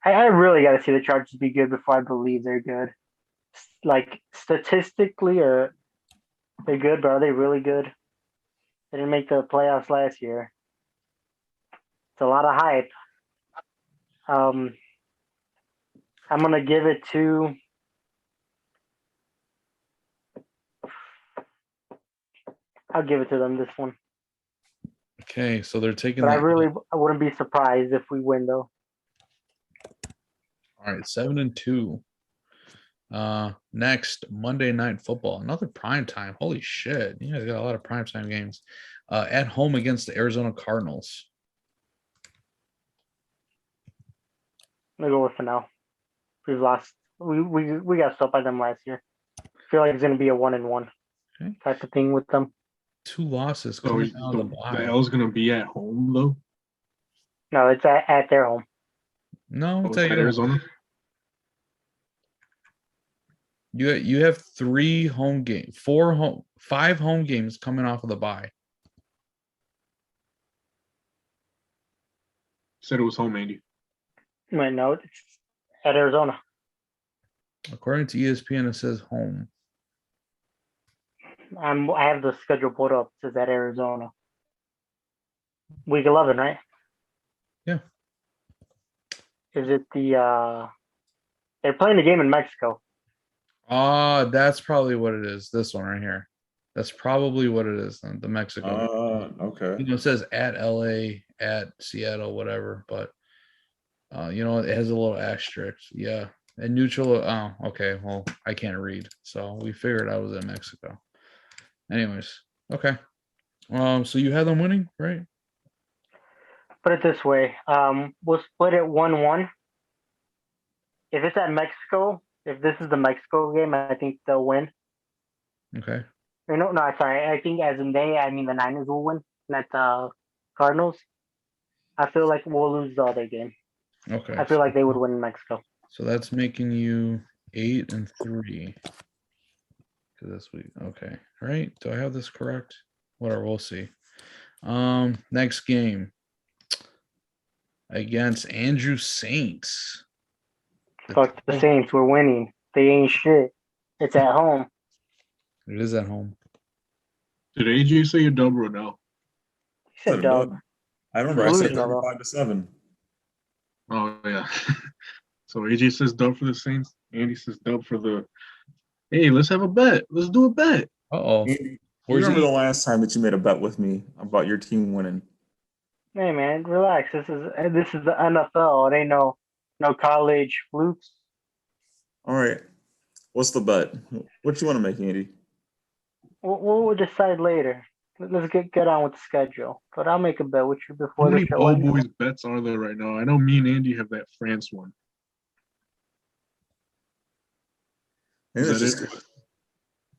I really got to see the Chargers be good before I believe they're good. Like statistically, or they're good, but are they really good? They didn't make the playoffs last year. It's a lot of hype. I'm gonna give it to. I'll give it to them this one. Okay, so they're taking But the I wouldn't be surprised if we win though. all right, 7-2. Next Monday Night Football, another prime time. Holy shit, you guys got a lot of prime time games. At home against the Arizona Cardinals. I'm gonna go with Fennell. We've lost. We got stopped by them last year. I feel like it's gonna be a 1-1 Okay. type of thing with them. 2 losses So coming out of the the bye. L's gonna be at home though. No, it's at their home. No, Oh, it's it's at at your Arizona. You have 3 home games, 5 home games coming off of the bye. Said it was home, Andy. Wait, no, it's at Arizona. According to ESPN, it says home. I have the schedule pulled up. It says at Arizona. Week 11, right? Yeah. Is it the they're playing the game in Mexico. That's probably what it is. This one right here. That's probably what it is. The Mexico. Okay. It says at LA, at Seattle, whatever, but it has a little asterisk. Yeah. And neutral. Oh, okay. Well, I can't read. So we figured I was in Mexico. Anyways. Okay. So you had them winning, right? Put it this way. We'll split it 1-1. if it's at Mexico, if this is the Mexico game, I think they'll win. Okay. Or no, sorry. I think as in they, I mean the Niners will win, not the Cardinals. I feel like we'll lose the other game. Okay. I feel like they would win in Mexico. So that's making you 8-3. Because this week. Okay. Right. Do I have this correct? Whatever. We'll see. Next game against Andrew Saints. Fuck the Saints. We're winning. They ain't shit. It's at home. It is at home. Did AJ say a dub or no? He said dub. I remember I said Delusional, 35-7. Oh yeah. So AJ says dub for the Saints. Andy says dub for the. Hey, let's have a bet. Let's do a bet. Uh-oh. You Where's remember he? the last time that you made a bet with me about your team winning? Hey man, relax. This is the NFL. It ain't no college flukes. All right. What's the bet? What you want to make, Andy? We'll decide later. Let's get on with the schedule. But I'll make a bet with you How before the many show ends. BallBoys bets are there right now? I know me and Andy have that France one. I think Is it's that just,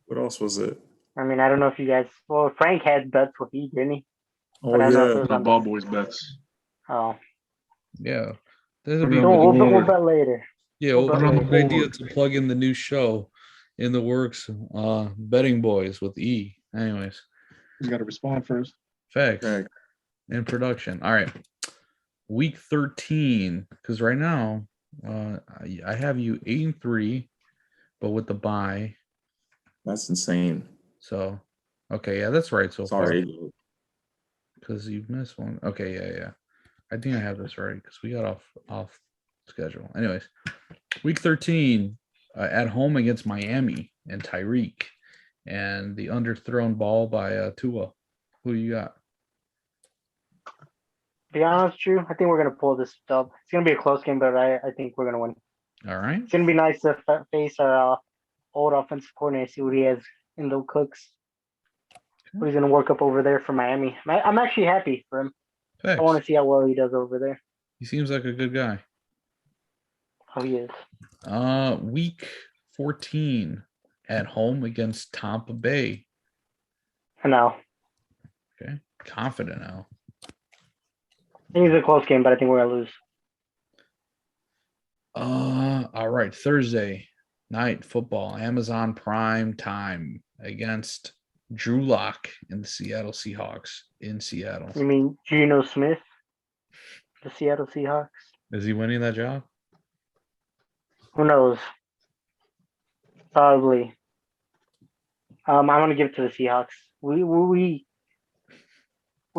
what else was it? I mean, I don't know if you guys. Well, Frank had bets with you, didn't he? Oh, But I don't know if it yeah. was Not on the. BallBoys bets. Oh, Yeah. That'll be Remember no, the we'll war. bet later. yeah, we'll well, bet good later. idea to plug in the new show in the works. Betting Boys with E. Anyways, You got to respond first. facts Okay. in production. All right. Week 13, because right now I have you 8-3, but with the bye. That's insane. So okay, yeah, that's right so far. Sorry. Because you've missed one. Okay, yeah. I think I have this right because we got off schedule. Anyways, week 13 at home against Miami and Tyreek, and the underthrown ball by Tua. Who you got? To be honest with you, I think we're gonna pull this dub. It's gonna be a close game, but I think we're gonna win. All right. It's gonna be nice to face our old offensive coordinator, see what he has in the cooks. What he's gonna work up over there for Miami. I'm actually happy for him. I want Thanks. to see how well he does over there. He seems like a good guy. How he is. Week 14 at home against Tampa Bay. I know. Okay, confident now. I think it's a close game, but I think we're gonna lose. All right. Thursday night football, Amazon Prime Time against Drew Lock and the Seattle Seahawks in Seattle. You mean Geno Smith, the Seattle Seahawks? Is he winning that job? Who knows? Probably. I'm gonna give it to the Seahawks. We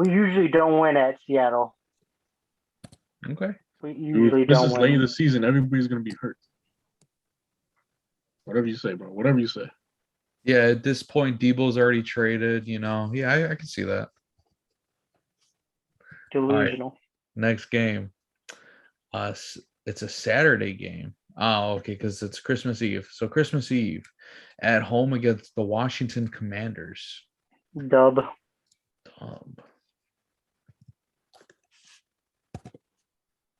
usually don't win at Seattle. Okay. We Dude, usually this don't is late in win. the season. Everybody's going to be hurt. Whatever you say, bro. Whatever you say. Yeah, at this point, Debo's already traded, you know. Yeah, I can see that. Delusional. Next game. It's a Saturday game. Oh, okay, because it's Christmas Eve. So Christmas Eve at home against the Washington Commanders. Dub.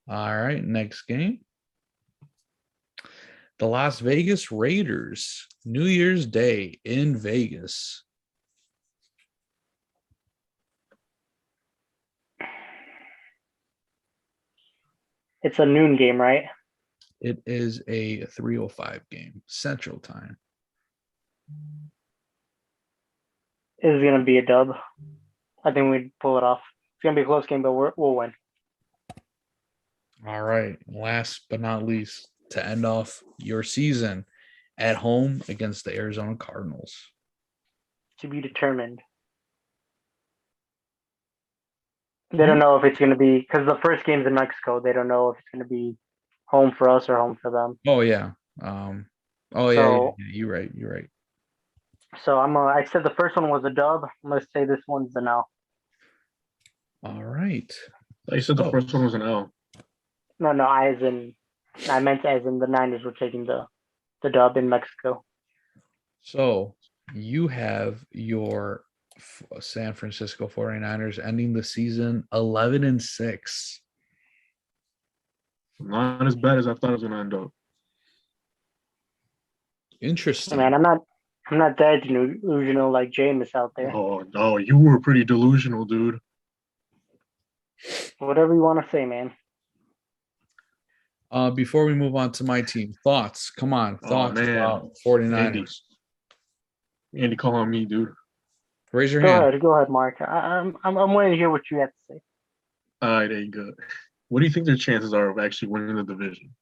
All right, next game. The Las Vegas Raiders, New Year's Day in Vegas. It's a noon game, right? It is a 3:05 game, Central Time. It's gonna be a dub. I think we'd pull it off. It's gonna be a close game, but we'll win. All right. Last but not least, to end off your season at home against the Arizona Cardinals. To be determined. They don't know if it's gonna be because the first game's in Mexico. They don't know if it's gonna be home for us or home for them. Oh yeah. So- You're right. You're right. So I said the first one was a dub. I'm gonna say this one's an L. All right. They said the Oh. first one was an L. No, I meant as in the Niners were taking the dub in Mexico. So you have your San Francisco 49ers ending the season 11-6. Not as bad as I thought it was going to end up. Interesting. Man, I'm not that delusional like Jameis out there. Oh, you were pretty delusional, dude. Whatever you want to say, man. Before we move on to my team, thoughts. Come on, thoughts man. about 49ers. Andy, call on me, dude. Raise your hand. Go ahead, Mark. I'm waiting to hear what you have to say. All right, there you go. What do you think their chances are of actually winning the division?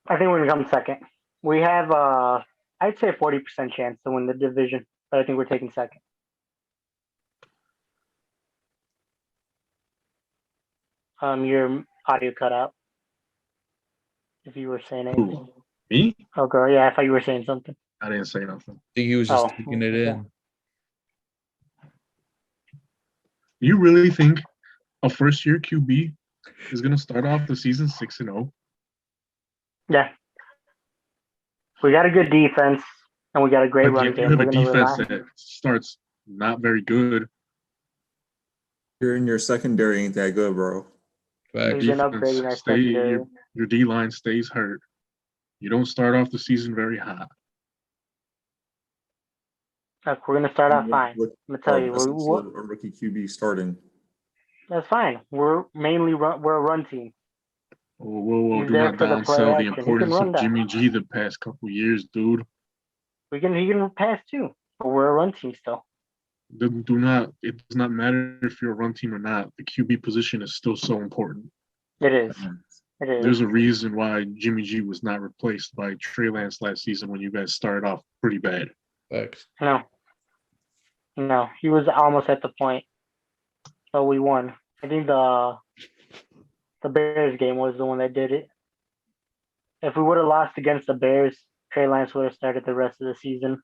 I think we're gonna come second. We have I'd say a 40% chance to win the division, but I think we're taking second. Your audio cut out. If you were saying anything. Who? Me? Oh, girl, yeah, I thought you were saying something. I didn't say nothing. I think he was just taking it okay. in. You really think a first-year QB is going to start off the season 6-0? Yeah. We got a good defense, and we got a great run If you game. have We're a going to defense rely. that starts not very good, You're in your secondary ain't that good, bro. Facts. We've been upgrading our secondary. your D-line stays hurt. You don't start off the season very hot. Look, we're going to start off fine. I'm going to tell you. A rookie QB starting. That's fine. We're a run team. Whoa, He's do there not for the play downsell the action. He can importance run of that. Jimmy G the past couple years, dude. He can pass too, but we're a run team still. It does not matter if you're a run team or not. The QB position is still so important. It is. It is. There's a reason why Jimmy G was not replaced by Trey Lance last season when you guys started off pretty bad. Facts. No, he was almost at the point, but we won. I think the Bears game was the one that did it. If we would have lost against the Bears, Trey Lance would have started the rest of the season.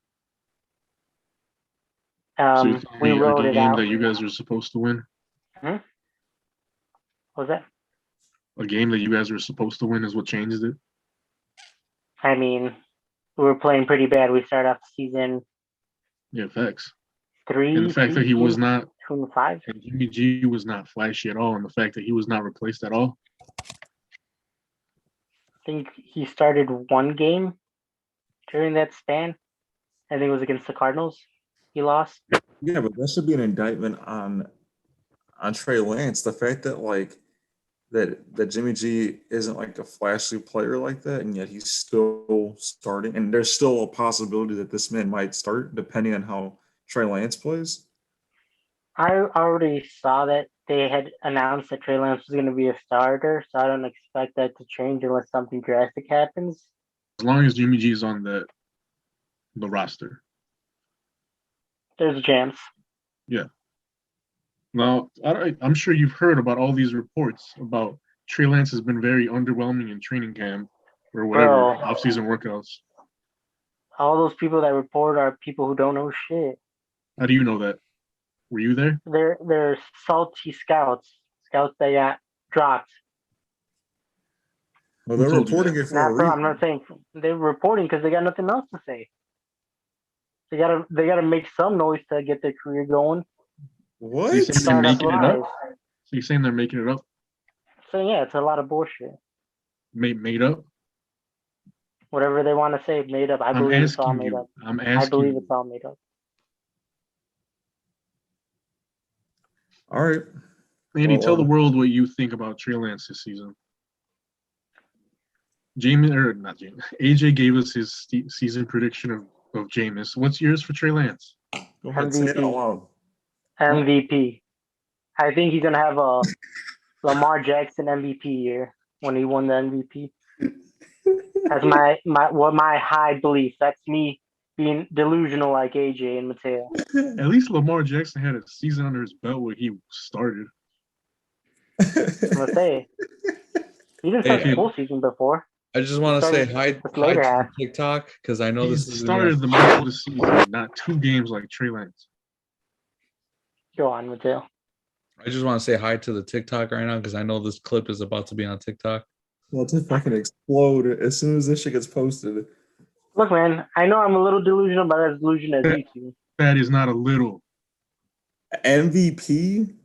So you We wrote a it game out. that you guys were supposed to win? What was that? A game that you guys were supposed to win is what changed it? I mean, we were playing pretty bad. We started off the season Yeah, facts. 3. And the fact that he was not, 2-5. and Jimmy G was not flashy at all, and the fact that he was not replaced at all. I think he started one game during that span. I think it was against the Cardinals. He lost. Yeah, but that should be an indictment on Trey Lance. The fact that that Jimmy G isn't like a flashy player like that, and yet he's still starting, and there's still a possibility that this man might start depending on how Trey Lance plays. I already saw that they had announced that Trey Lance was going to be a starter, so I don't expect that to change unless something drastic happens. As long as Jimmy G is on the roster. There's a chance. Yeah. Now, I'm sure you've heard about all these reports about Trey Lance has been very underwhelming in training camp or whatever, offseason workouts. All those people that report are people who don't know shit. How do you know that? Were you there? They're salty scouts that got dropped. Well, they're reporting it for a reason. I'm not saying they're reporting because they got nothing else to say. They gotta make some noise to get their career going. What? So you're saying they're making it up? Lies. So you're saying they're making it up? So yeah, it's a lot of bullshit. Made up? Whatever they want to say, made up. I believe it's all made up. I believe it's all made up. All right. Andy, tell the world what you think about Trey Lance this season. AJ gave us his season prediction of Jameis. What's yours for Trey Lance? Go ahead, say it out loud. MVP. I think he's gonna have a Lamar Jackson MVP year when he won the MVP. That's my high belief. That's me being delusional like AJ and Mateo. At least Lamar Jackson had a season under his belt where he started. I'm gonna say he didn't start the full season before. I just want to say hi to TikTok because I know this is started the most of the season, not 2 games like Trey Lance. Go on, Mateo. I just want to say hi to the TikTok right now because I know this clip is about to be on TikTok. Well, to fucking explode as soon as this shit gets posted. Look, man, I know I'm a little delusional, but as delusional as you two. That is not a little. MVP?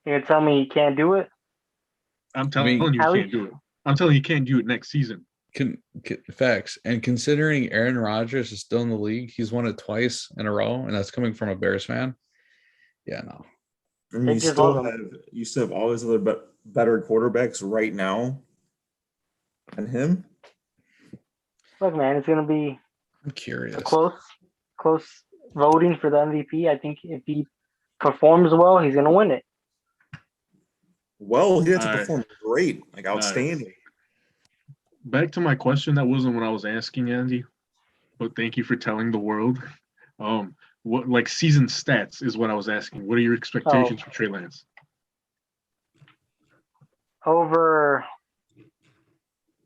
You're gonna tell me you can't do it? I'm telling you, you can't do it. I'm telling you, you can't do it next season. Facts. And considering Aaron Rodgers is still in the league, he's won it twice in a row, and that's coming from a Bears fan. Yeah, no. And They you just still love him. have all these other better quarterbacks right now than him. Look, man, it's gonna be I'm curious. close voting for the MVP. I think if he performs well, he's gonna win it. Well, he had to All right. perform great, like outstanding. Back to my question. That wasn't what I was asking, Andy, but thank you for telling the world. What like season stats is what I was asking. What are your expectations for Trey Lance? Over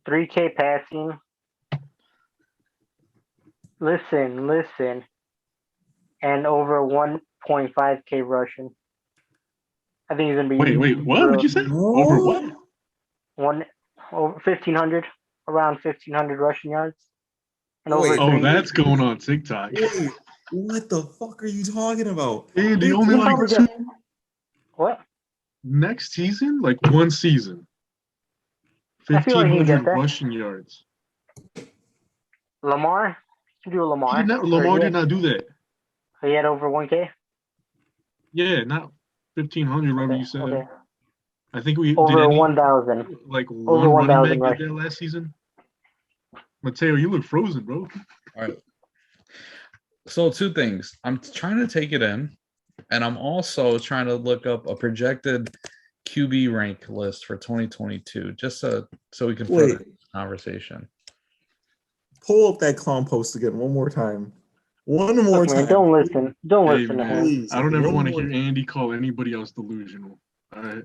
3K passing. Listen. And over 1.5K rushing. I think he's gonna be Wait, what? What'd you say? Over what? over 1,500, around 1,500 rushing yards. And Wait. Oh, that's going on TikTok. Wait, what the fuck are you talking about? Andy, only He'll like probably two get- What? next season, like one season. I feel like he can get 1,500 that. rushing yards. Lamar? You do a Lamar. Lamar did not do that. He had over 1K? Yeah, not 1,500, whatever you said. Okay. I think we Over did 1,000. like Over one running 1,000 back did that last season. Mateo, you look frozen, bro. All right. So 2 things. I'm trying to take it in, and I'm also trying to look up a projected QB rank list for 2022, just so we can further Wait. this conversation. Pull up that clown post again one more time. One more Look, man, time. don't listen. Don't Hey, listen to man, him. Please, I don't ever one want to more hear Andy call anybody else delusional. All right.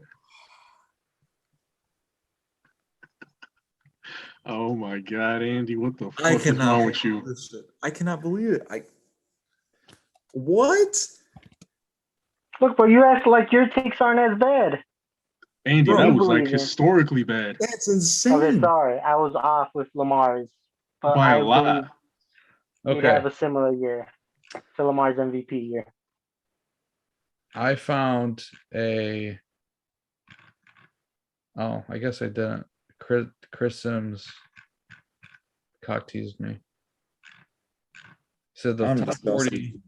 Oh my God, Andy, what the I fuck is cannot wrong with you? believe this shit. I cannot believe it. What? Look, bro, you act like your takes aren't as bad. Andy, Bro, that you was like believe it. historically bad That's insane. Okay, sorry. I was off with Lamar's. But by I a lot. believe he'd Okay. have a similar year to Lamar's MVP year. I found a. Oh, I guess I didn't. Chris Sims cock teased me. He said the I'm top disgusted.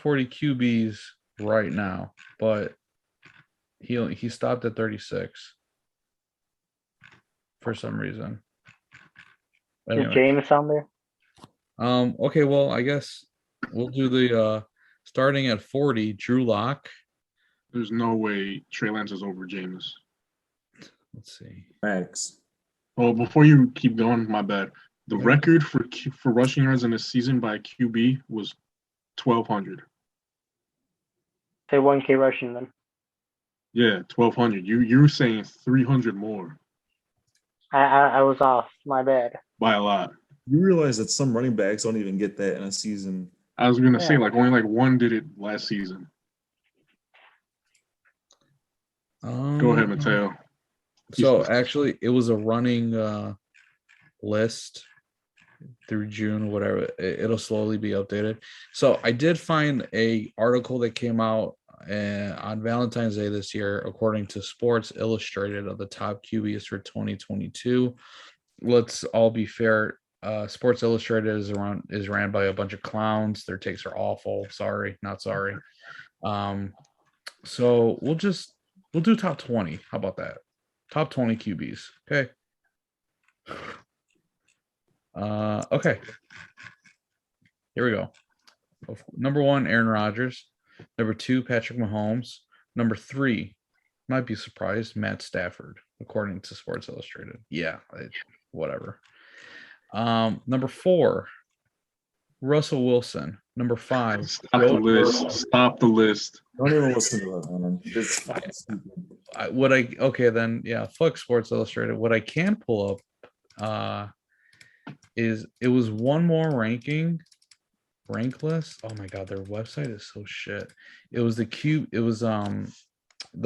40 QBs right now, but he stopped at 36 for some reason. Is Anyway, Jameis on there? okay, well, I guess we'll do the starting at 40, Drew Lock. There's no way Trey Lance is over Jameis. Let's see. Max. Oh, before you keep going, my bad. The Yeah. record for rushing yards in a season by QB was 1,200. Say 1K rushing then. Yeah, 1,200. You were saying 300 more I was off. My bad. by a lot. You realize that some running backs don't even get that in a season. I was gonna say Yeah. like only like one did it last season. Go ahead, Mateo. So actually, it was a running list through June, whatever. It'll slowly be updated. So I did find a article that came out on Valentine's Day this year, according to Sports Illustrated, of the top QBs for 2022. Let's all be fair. Sports Illustrated is ran by a bunch of clowns. Their takes are awful. Sorry, not sorry. So we'll do top 20. How about that? Top 20 QBs. Okay. Okay. Here we go. Number 1, Aaron Rodgers. Number 2, Patrick Mahomes. Number 3, might be surprised, Matt Stafford, according to Sports Illustrated. Yeah, whatever. Number 4, Russell Wilson. Number 5, Stop the list. Stop the list. Don't even listen to that, man. It's fucking stupid. Okay, then yeah, fuck Sports Illustrated. What I can pull up is it was one more rank list. Oh my god, their website is so shit. It was the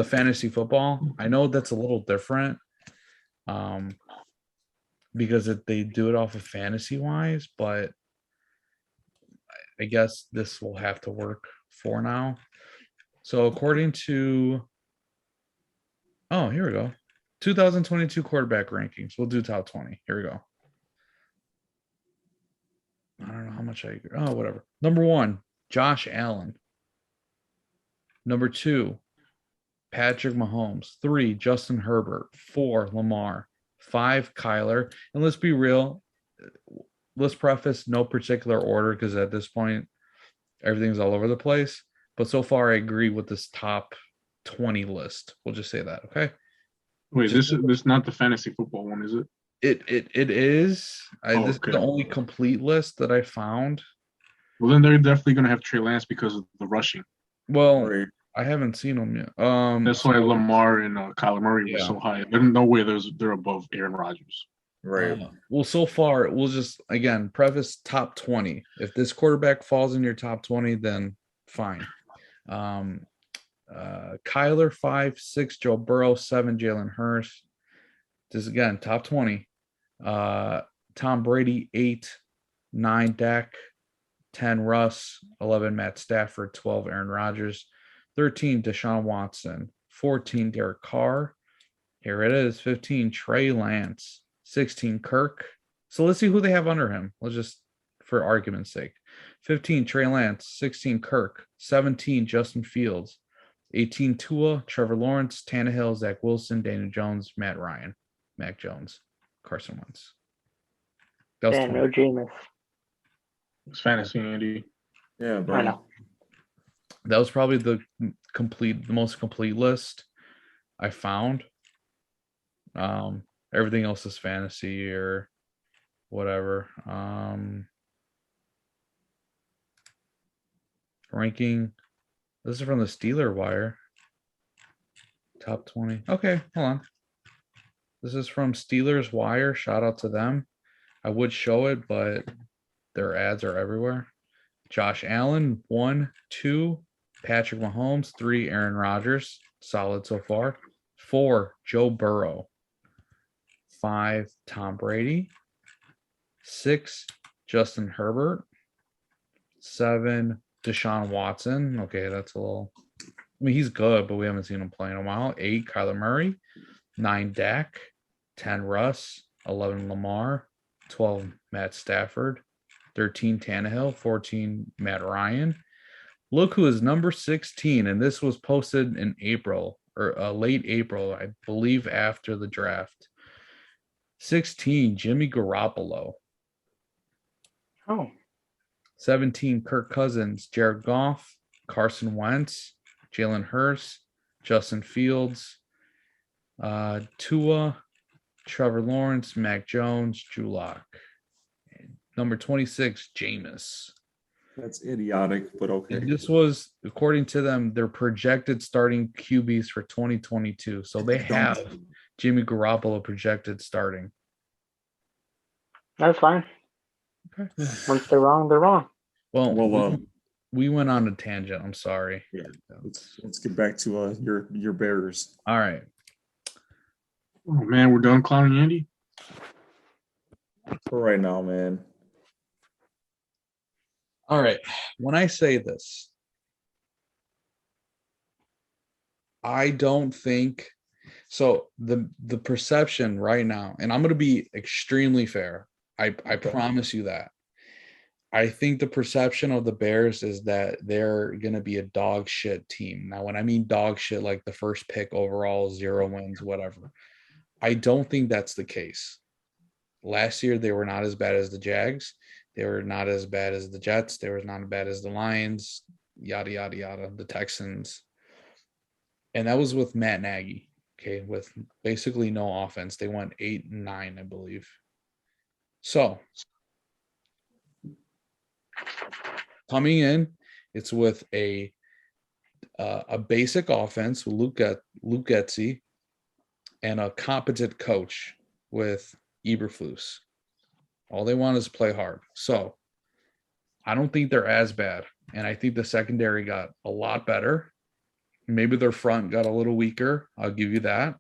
fantasy football. I know that's a little different because they do it off of fantasy wise, but I guess this will have to work for now. So according to here we go. 2022 quarterback rankings. We'll do top 20. Here we go. I don't know how much I agree. Oh, whatever. Number 1, Josh Allen. Number 2, Patrick Mahomes. 3, Justin Herbert. 4, Lamar. 5, Kyler. And let's be real. Let's preface no particular order because at this point, everything's all over the place. But so far, I agree with this top 20 list. We'll just say that, okay? Wait, this is not the fantasy football one, is it? It is. This is Okay. the only complete list that I found. Well, then they're definitely gonna have Trey Lance because of the rushing. Well, Right. I haven't seen them yet. That's why Lamar and Kyler Murray were Yeah. so high. There's no way they're above Aaron Rodgers. Right. Well, so far, we'll just again preface top 20. If this quarterback falls in your top 20, then fine. Kyler 5, 6, Joe Burrow, 7, Jalen Hurts. This again, top 20. Tom Brady 8, 9, Dak, 10, Russ, 11, Matt Stafford, 12, Aaron Rodgers, 13, Deshaun Watson, 14, Derek Carr. Here it is, 15, Trey Lance, 16, Kirk. So let's see who they have under him. Let's just, for argument's sake. 15, Trey Lance, 16, Kirk, 17, Justin Fields, 18, Tua, Trevor Lawrence, Tannehill, Zach Wilson, Daniel Jones, Matt Ryan, Mac Jones, Carson Wentz. That was Damn, 20. no Jameis. It's fantasy, Andy. Yeah, bro. I know. That was probably the most complete list I found. Everything else is fantasy or whatever. Ranking. This is from the Steeler Wire. Top 20. Okay, hold on. This is from Steelers Wire. Shout out to them. I would show it, but their ads are everywhere. Josh Allen, 1, 2. Patrick Mahomes, 3. Aaron Rodgers, solid so far. 4, Joe Burrow. 5, Tom Brady. 6, Justin Herbert. 7, Deshaun Watson. Okay, that's a little. I mean, he's good, but we haven't seen him play in a while. 8, Kyler Murray. 9, Dak. 10, Russ. 11, Lamar. 12, Matt Stafford. 13, Tannehill. 14, Matt Ryan. Look who is number 16, and this was posted in April or late April, I believe, after the draft. 16, Jimmy Garoppolo. Oh, 17, Kirk Cousins, Jared Goff, Carson Wentz, Jalen Hurts, Justin Fields, Tua, Trevor Lawrence, Mac Jones, Drew Lock. Number 26, Jameis. That's idiotic, but okay. And this was, according to them, their projected starting QBs for 2022. So they have Jimmy Garoppolo projected starting. that's fine. Okay. Once they're wrong, they're wrong. Well, we went on a tangent. I'm sorry. Yeah. Let's get back to your Bears. All right. Oh man, we're done clowning Andy. For right now, man. All right. When I say this, I don't think so. The perception right now, and I'm going to be extremely fair. I promise you that. I think the perception of the Bears is that they're going to be a dog shit team. Now, when I mean dog shit, like the first pick overall, 0 wins, whatever, I don't think that's the case. Last year, they were not as bad as the Jags. They were not as bad as the Jets. They were not as bad as the Lions, yada, yada, yada, the Texans. And that was with Matt Nagy, okay, with basically no offense. They went 8-9, I believe. So, coming in, it's with a basic offense with Luke Getsy and a competent coach with Eberflus. All they want is play hard. So I don't think they're as bad. And I think the secondary got a lot better. Maybe their front got a little weaker. I'll give you that.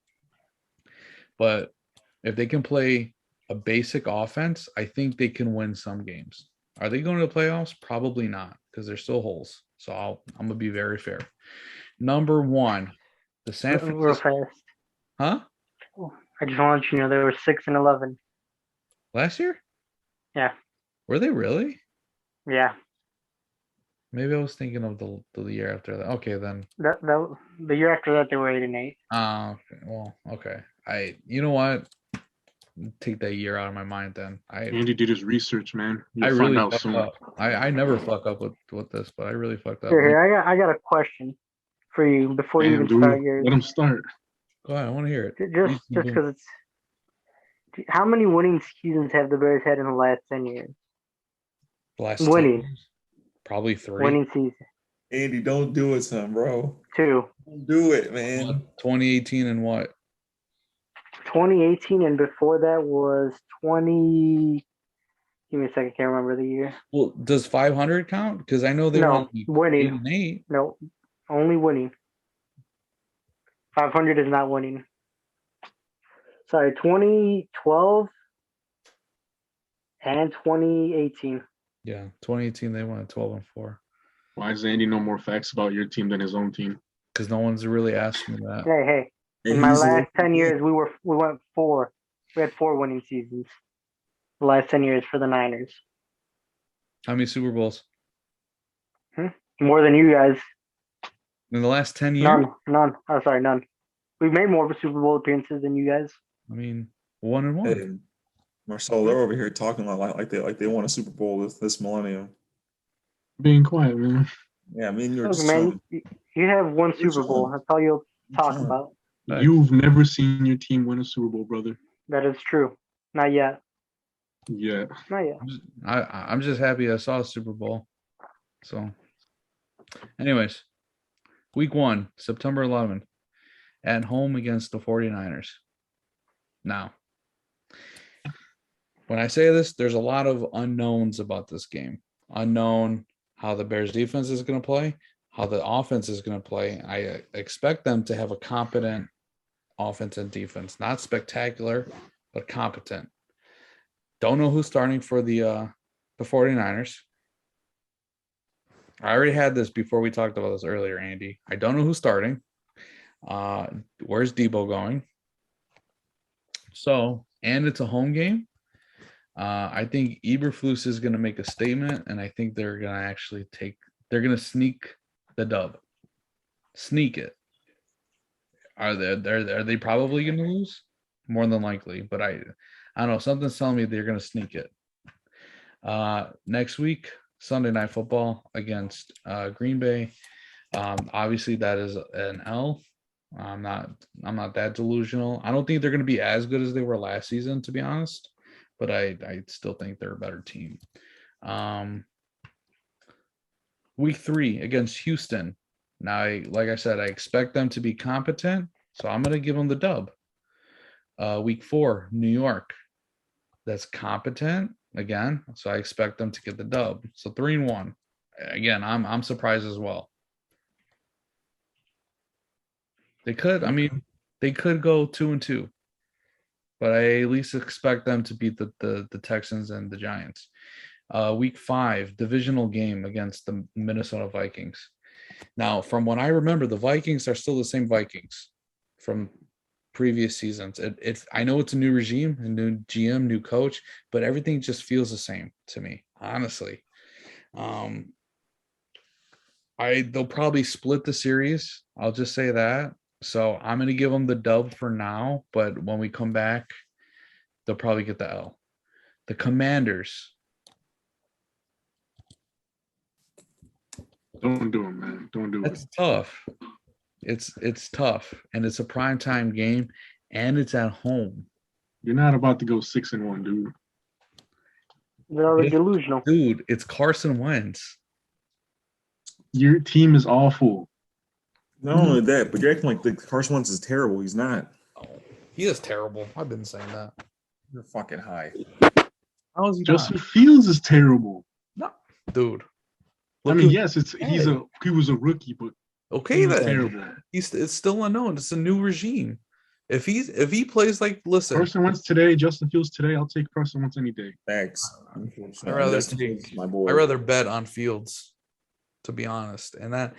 But if they can play a basic offense, I think they can win some games. Are they going to the playoffs? Probably not, because there's still holes. So I'm going to be very fair. Number 1, the San Real Francisco. fast. Huh? I just want you to know they were 6-11. Last year? Yeah. Were they really? Yeah. Maybe I was thinking of the year after that. Okay, then. That the year after that they were 8-8. Well, okay. You know what? Take that year out of my mind then. Andy did his research, man. I You'll really find out fucked soon. up. I never fuck up with this, but I really fucked up. Here, I got a question for you before you Damn, even start dude. yours. Let him start. Go ahead, I want to hear it. Just because it's how many winning seasons have the Bears had in the last 10 years? Last winning. 10 years? Probably 3. Winning season. Andy, don't do it, son, bro. 2. Don't do it, man. 2018 and what? 2018 and before that was 20. Give me a second, can't remember the year. Well, does 500 count? Because I know they were winning. 8-8. No, only winning. 500 is not winning. Sorry, 2012 and 2018. Yeah, 2018 they went 12-4. Why does Andy know more facts about your team than his own team? Because no one's really asked me that. Hey. In my last 10 years, we went 4. We had 4 winning seasons. The last 10 years for the Niners. How many Super Bowls? More than you guys. In the last 10 years? None. Oh, sorry, none. We've made more Super Bowl appearances than you guys. I mean, 1-1. Hey, Marcelo, they're over here talking like they won a Super Bowl this millennium. Being quiet, man. Yeah, I mean, you're Look, just man, you have 1 Super Bowl. That's all you'll talk about. Nice. You've never seen your team win a Super Bowl, brother. That is true. Not yet. Yeah. Not yet. I'm just happy I saw a Super Bowl. So, anyways, week 1, September 11th, at home against the 49ers. Now, when I say this, there's a lot of unknowns about this game. Unknown how the Bears defense is going to play, how the offense is going to play. I expect them to have a competent offense and defense, not spectacular, but competent. Don't know who's starting for the 49ers. I already had this before we talked about this earlier, Andy. I don't know who's starting. Where's Debo going? So, and it's a home game. I think Eberflus is going to make a statement, and I think they're going to actually they're going to sneak the dub. Sneak it. Are they probably going to lose? More than likely, but I don't know. Something's telling me they're going to sneak it. Next week, Sunday Night Football against Green Bay. Obviously, that is an L. I'm not that delusional. I don't think they're going to be as good as they were last season, to be honest. But I still think they're a better team. Week 3 against Houston. Now, like I said, I expect them to be competent, so I'm going to give them the dub. Week 4, New York. That's competent again, so I expect them to get the dub. So 3-1. Again, I'm surprised as well. They could go 2-2, but I at least expect them to beat the Texans and the Giants. Week 5, divisional game against the Minnesota Vikings. Now, from what I remember, the Vikings are still the same Vikings from previous seasons. I know it's a new regime, a new GM, new coach, but everything just feels the same to me, honestly. They'll probably split the series. I'll just say that. So I'm going to give them the dub for now, but when we come back, they'll probably get the L. The Commanders. Don't do it, man. Don't do That's it. tough. It's tough, and it's a primetime game, and it's at home. You're not about to go 6-1, dude. They're delusional. Dude, it's Carson Wentz. Your team is awful. Not only that, but you're acting like the Carson Wentz is terrible. He's not. Oh, he is terrible. I've been saying that. You're fucking high. How is he Justin Fields is terrible. not? No, dude. I mean, yes, he was a rookie, but okay then. terrible. It's still unknown. It's a new regime. If he plays like Carson Wentz today, Justin Fields today, I'll take Carson Wentz any day. Thanks. I'd rather bet on Fields, to be honest. And that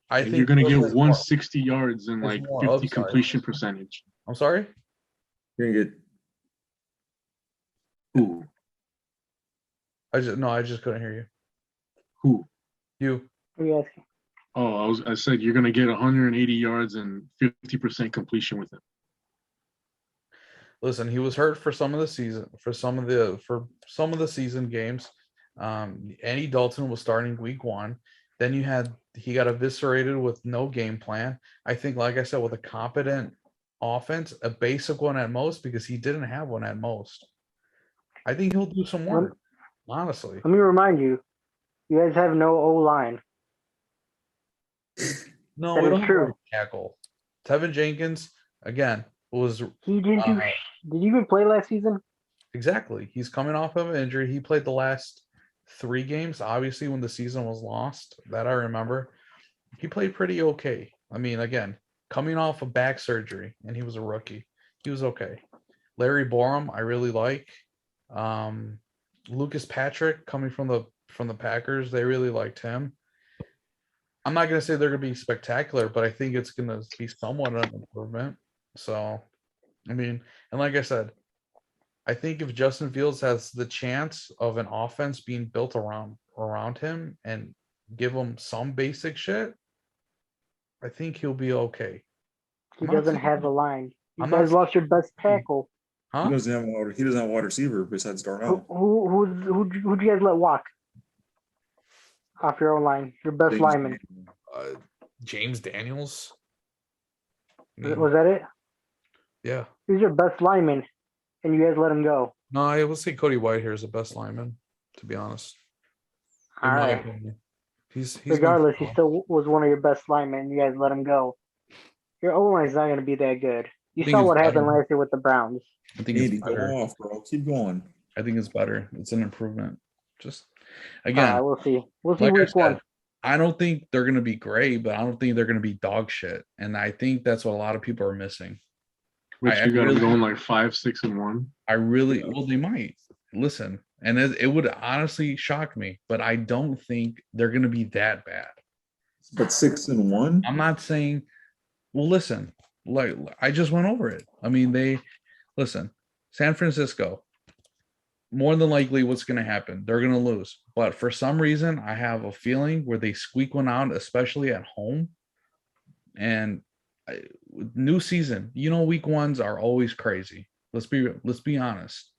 I think you're gonna get Fields has 160 yards and has like more 50 upside. completion percentage. I'm sorry? You're gonna get Who? I just couldn't hear you. Who? You. What are you asking? Oh, I said you're gonna get 180 yards and 50% completion with him. Listen, he was hurt for some of the season, for some of the season games. Andy Dalton was starting week 1. Then he got eviscerated with no game plan. I think, like I said, with a competent offense, a basic one at most, because he didn't have one at most. I think he'll do some work, honestly. Let me remind you, you guys have no O line. No, That we is don't have true. right tackle. Tevin Jenkins, again, was He didn't do. Uh, Did you even play last season? exactly. He's coming off of an injury. He played the last 3 games, obviously, when the season was lost. That I remember. He played pretty okay. I mean, again, coming off of back surgery, and he was a rookie. He was okay. Larry Borum, I really like. Lucas Patrick, coming from the Packers, they really liked him. I'm not going to say they're going to be spectacular, but I think it's going to be somewhat an improvement. So, I mean, and like I said, I think if Justin Fields has the chance of an offense being built around him and give him some basic shit, I think he'll be okay. He I'm not doesn't saying- have a line. You I'm not guys lost your best tackle. he Huh? doesn't have a wide receiver besides Darnell. Who'd you guys let walk off your own line? Your best James lineman. James Daniels. Was that it? Yeah. He's your best lineman, and you guys let him go. No, I will say Cody Whitehair is the best lineman, to be honest. In All my right. opinion. He's Regardless, been he still was one of your best linemen. And you guys let him go. Your O line's not going to be that good. You think saw it's what happened better. last year with the Browns. I think Andy, it's go better. off, bro. Keep going. I think it's better. It's an improvement. Just All again, right, we'll see. We'll see like I week one. said, I don't think they're going to be great, but I don't think they're going to be dog shit. And I think that's what a lot of people are missing. Which I you got really- him going like 5, 6, and 1. Well, they might listen, and it would honestly shock me, but I don't think they're going to be that bad. But 6-1. I'm not saying, well, listen, like I just went over it. I mean, listen, San Francisco, more than likely what's going to happen, they're going to lose. But for some reason, I have a feeling where they squeak one out, especially at home. And new season, week ones are always crazy. Let's be honest.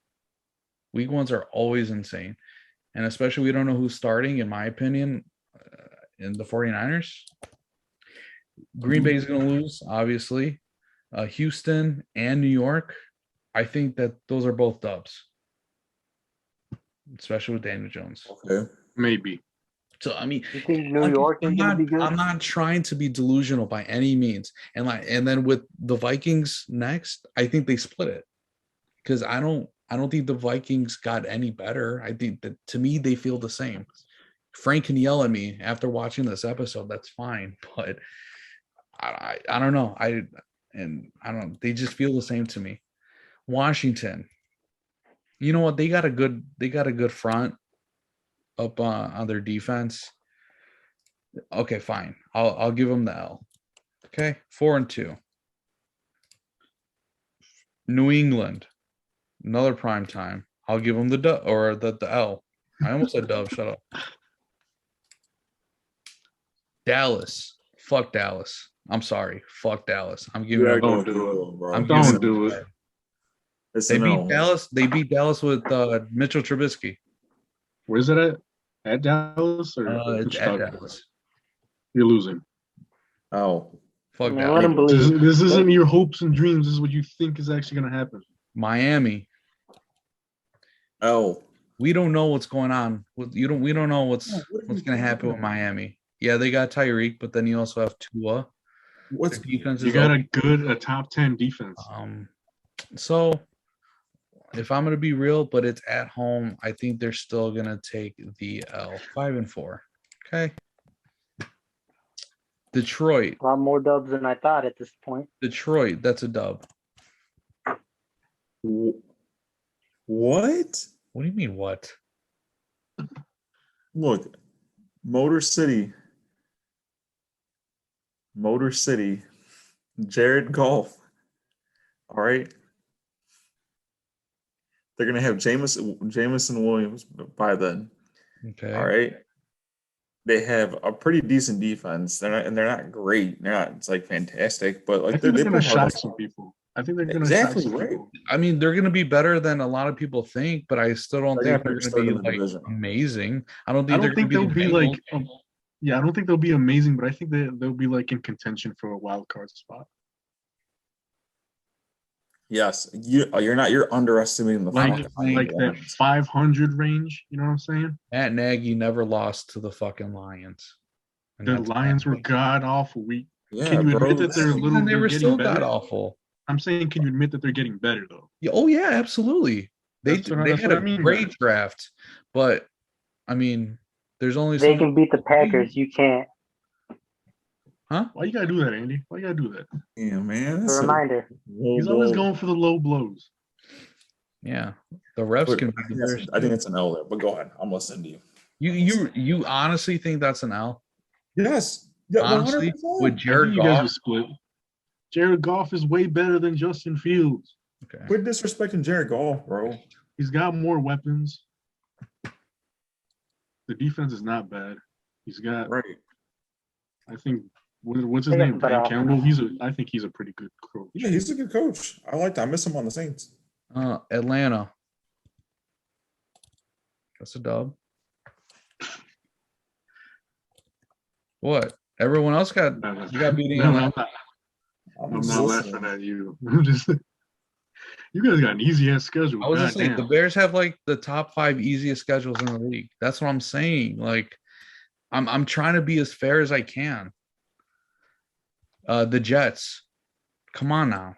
Week ones are always insane. And especially we don't know who's starting, in my opinion, in the 49ers. Green Bay is going to lose, obviously. Houston and New York, I think that those are both dubs, especially with Daniel Jones. Okay. Maybe. So I mean, You think New York is going to be good? I'm not trying to be delusional by any means, and then with the Vikings next, I think they split it because I don't think the Vikings got any better. I think that to me they feel the same. Frank can yell at me after watching this episode. That's fine, but I don't know. They just feel the same to me. Washington, you know what? They got a good front up on their defense. Okay, fine. I'll give them the L. Okay, 4-2. New England, another prime time. I'll give them the L. I almost said dub. Shut up. Dallas, fuck Dallas. I'm sorry, fuck Dallas. I'm giving Yeah, it. Don't go do it, bro. I'm Don't giving do it. it. It's They an beat L. Dallas. They beat Dallas with Mitchell Trubisky. Where's it at? At Dallas or It's at Chicago? Dallas. You're losing. L. Fuck Man, Dallas. let him believe. This isn't your hopes and dreams. This is what you think is actually going to happen. Miami. L. We don't know what's going on. We don't know what's No, what are going you to happen with talking about? Miami. Yeah, they got Tyreek, but then you also have Tua. What's Their defense You is got okay. a top 10 defense. So if I'm gonna be real, but it's at home, I think they're still gonna take the L. 5-4. Okay. Detroit. A lot more dubs than I thought at this point. Detroit, that's a dub. what? What do you mean what? Look, Motor City, Jared Goff. All right. They're gonna have Jamison Williams by then. Okay. All right. They have a pretty decent defense. They're not great. They're not. It's like fantastic, but I like think they they're gonna play hard. shock some people. I think they're gonna Exactly shock some right. people. I mean, they're going to be better than a lot of people think, but I still don't They're think gonna they're finish going to third be in the like division. amazing. I don't I think they're don't going think to they'll be be the like, Bengals. yeah, I don't think they'll be amazing, but I think they'll be like in contention for a wild card spot. Yes, you're underestimating the Like fucking like that Lions. 500 range. You know what I'm saying? Matt Nagy never lost to the fucking Lions. And The that's Lions were Nagy. god awful weak. Yeah, Can you bro. admit that they're And they they're were getting still better? god awful. I'm saying, can you admit that they're getting better though? Yeah, oh yeah, absolutely. They That's had what I a mean by great it. draft, but I mean, there's only They so can beat the Packers. You can't. Why you gotta do that, Andy? Why you gotta do that? Yeah, man. A That's reminder. He's always going for the low blows. Yeah, the refs But can be the Bears. I think too. it's an L there. But go ahead. I'm listening to you. You honestly think that's an L? Yes. Yeah. Honestly, 100%. with I Jared think you guys Goff. will split. Jared Goff is way better than Justin Fields. Okay. Quit disrespecting Jared Goff, bro. He's got more weapons. The defense is not bad. He's got, Right. I think, what's his They got name? some better Dan Campbell. I think he's a pretty good coach. Yeah, he's a good coach. I like that. I miss him on the Saints. Atlanta. That's a dub. What? Everyone else got you got beating No, Atlanta. I'm just not listening. laughing at you. I'm just, you guys got an easy ass schedule. I was just saying the Goddamn. Bears have like the top 5 easiest schedules in the league. That's what I'm saying. Like, I'm trying to be as fair as I can. The Jets. Come on now.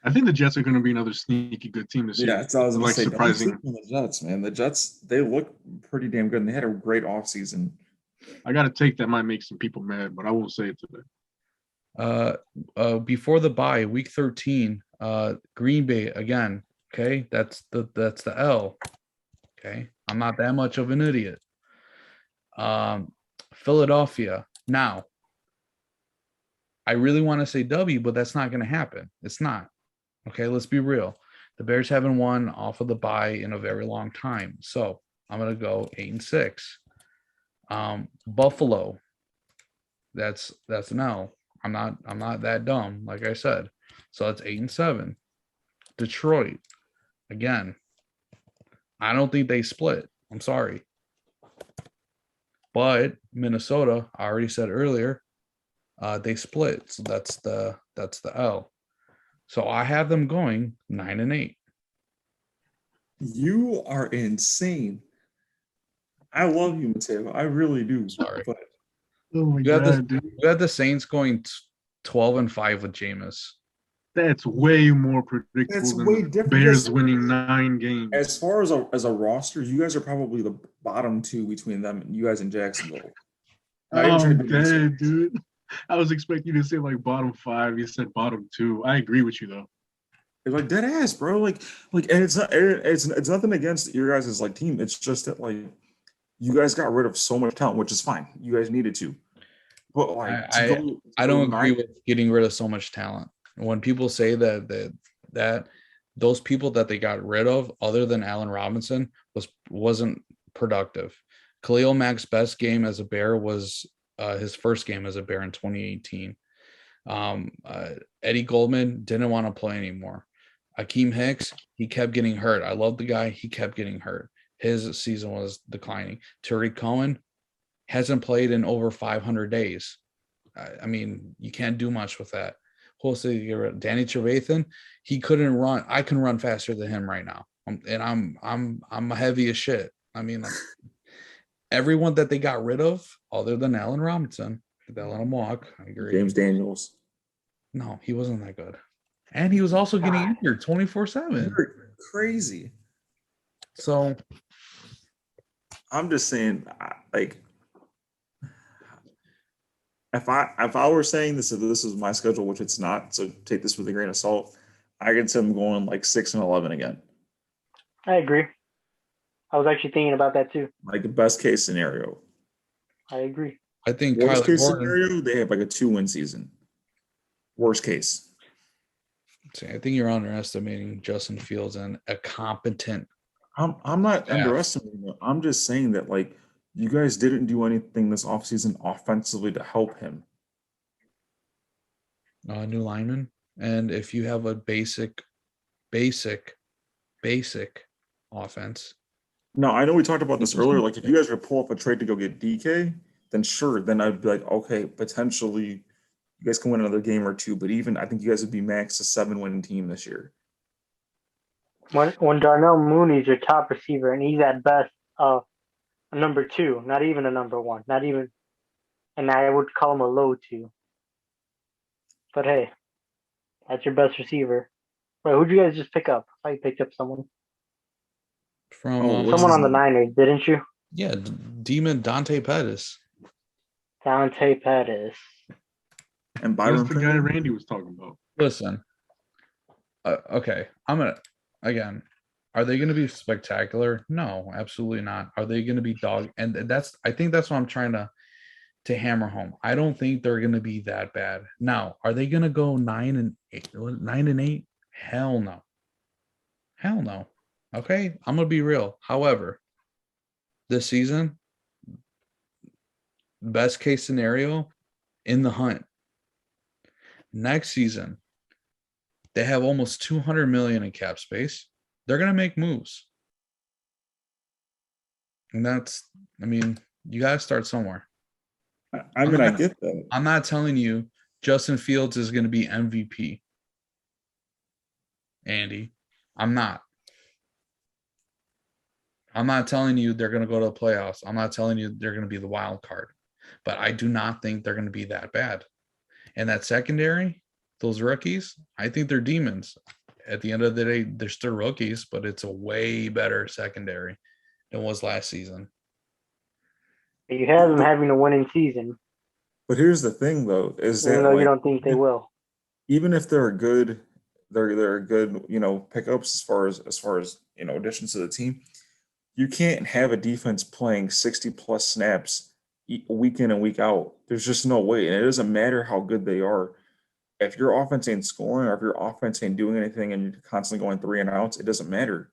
I think the Jets are going to be another sneaky good team this year. Yeah, that's what I was gonna Like say. surprising. Don't sleep on the Jets, man. The Jets, they look pretty damn good, and they had a great offseason. I got to take that might make some people mad, but I won't say it today. Before the bye, week 13, Green Bay again. Okay, that's the L. Okay, I'm not that much of an idiot. Philadelphia. Now, I really want to say W, but that's not going to happen. It's not. Okay, let's be real. The Bears haven't won off of the bye in a very long time, so I'm going to go 8-6. Buffalo. That's an L. I'm not that dumb, like I said. So that's 8-7. Detroit, again. I don't think they split. I'm sorry. But Minnesota, I already said earlier, they split. So that's the L. So I have them going 9-8. You are insane. I love you, Mateo. I really do. Sorry. But Oh my You have dude. You had the Saints going 12-5 with Jameis. That's way more predictable That's than way the different. Bears Yes. winning 9 games. as far as a roster, you guys are probably the bottom 2 between them, you guys in Jacksonville. Not even trying to be nice. Dead, dude. I was expecting you to say like bottom 5. You said bottom 2. I agree with you though. It's like dead ass, bro. Like, and it's nothing against your guys' like team. It's just that like you guys got rid of so much talent, which is fine. You guys needed to, but like I don't agree with getting rid of so much talent. When people say that those people that they got rid of, other than Allen Robinson, wasn't productive. Khalil Mack's best game as a Bear was his first game as a Bear in 2018. Eddie Goldman didn't want to play anymore. Akeem Hicks, he kept getting hurt. I love the guy. He kept getting hurt. His season was declining. Tariq Cohen hasn't played in over 500 days. I mean, you can't do much with that. Danny Trevathan, he couldn't run. I can run faster than him right now. I'm heavy as shit. I mean, everyone that they got rid of, other than Allen Robinson, they let him walk. I agree. James Daniels. No, he wasn't that good. And he was also getting injured 24/7. You're crazy. So I'm just saying, like, if I were saying this, if this is my schedule, which it's not, so take this with a grain of salt, I could see them going like 6-11 again. I agree. I was actually thinking about that too. Like the best case scenario. I agree. I think Worst Kyler case Gordon, scenario, they have like a 2-win season. Worst case. See, I think you're underestimating Justin Fields and a competent I'm not staff. underestimating it. I'm just saying that like you guys didn't do anything this offseason offensively to help him. New lineman. And if you have a basic offense, No, I know we talked about this earlier. Like if you guys were to pull up a trade to go get DK, then sure, then I'd be like, okay, potentially you guys can win another game or two. But even I think you guys would be max a 7-win team this year. When Darnell Mooney's your top receiver and he's at best a number 2, not even a number 1, not even, and I would call him a low 2. But hey, that's your best receiver. Wait, who'd you guys just pick up? I picked up someone. from what's Someone his on the name? Niners, didn't you? yeah, Demon Dante Pettis. Dante Pettis. And Byron That's the guy Pringle? Randy was talking about. Listen, okay, again. Are they going to be spectacular? No, absolutely not. Are they going to be dog? And I think that's what I'm trying to hammer home. I don't think they're going to be that bad. Now, are they going to go 9-8? Hell no. Hell no. Okay, I'm going to be real. However, this season, best case scenario, in the hunt. Next season, they have almost $200 million in cap space. They're going to make moves. And you got to start somewhere. I mean, I get that. I'm not telling you Justin Fields is going to be MVP. Andy, I'm not. I'm not telling you they're going to go to the playoffs. I'm not telling you they're going to be the wild card. But I do not think they're going to be that bad. And that secondary, those rookies, I think they're demons. At the end of the day, they're still rookies, but it's a way better secondary than was last season. You have them having a winning season, But here's the thing, though, is even that though you like, don't think they will. even if they're good, they're good, pickups as far as additions to the team. You can't have a defense playing 60 plus snaps week in and week out. There's just no way, and it doesn't matter how good they are. If your offense ain't scoring or if your offense ain't doing anything and you're constantly going 3-and-outs, it doesn't matter.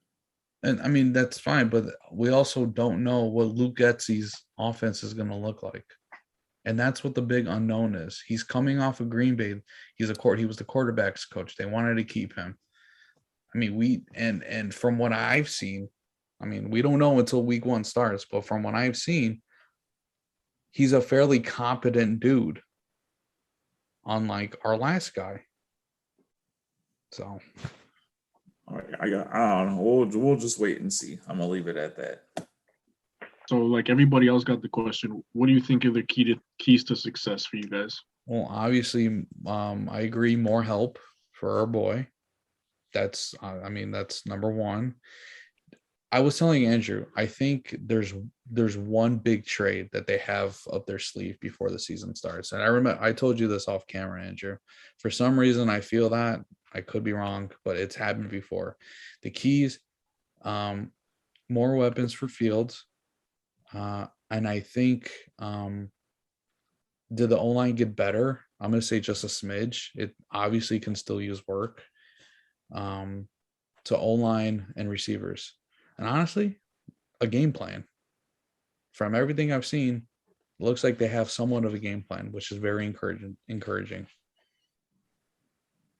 And that's fine, but we also don't know what Luke Getsy's offense is going to look like. And that's what the big unknown is. He's coming off of Green Bay. He was the quarterback's coach. They wanted to keep him. I mean, and from what I've seen, we don't know until week 1 starts, but from what I've seen, he's a fairly competent dude, unlike our last guy. So I don't know. We'll just wait and see. I'm gonna leave it at that. So, like everybody else got the question, what do you think are the keys to success for you guys? Well, obviously, I agree. More help for our boy. That's number one. I was telling Andrew, I think there's one big trade that they have up their sleeve before the season starts. And I remember I told you this off camera, Andrew. For some reason, I feel that. I could be wrong, but it's happened before. The keys, more weapons for Fields. And I think did the O-line get better? I'm going to say just a smidge. It obviously can still use work to O-line and receivers. And honestly, a game plan. From everything I've seen, it looks like they have somewhat of a game plan, which is very encouraging.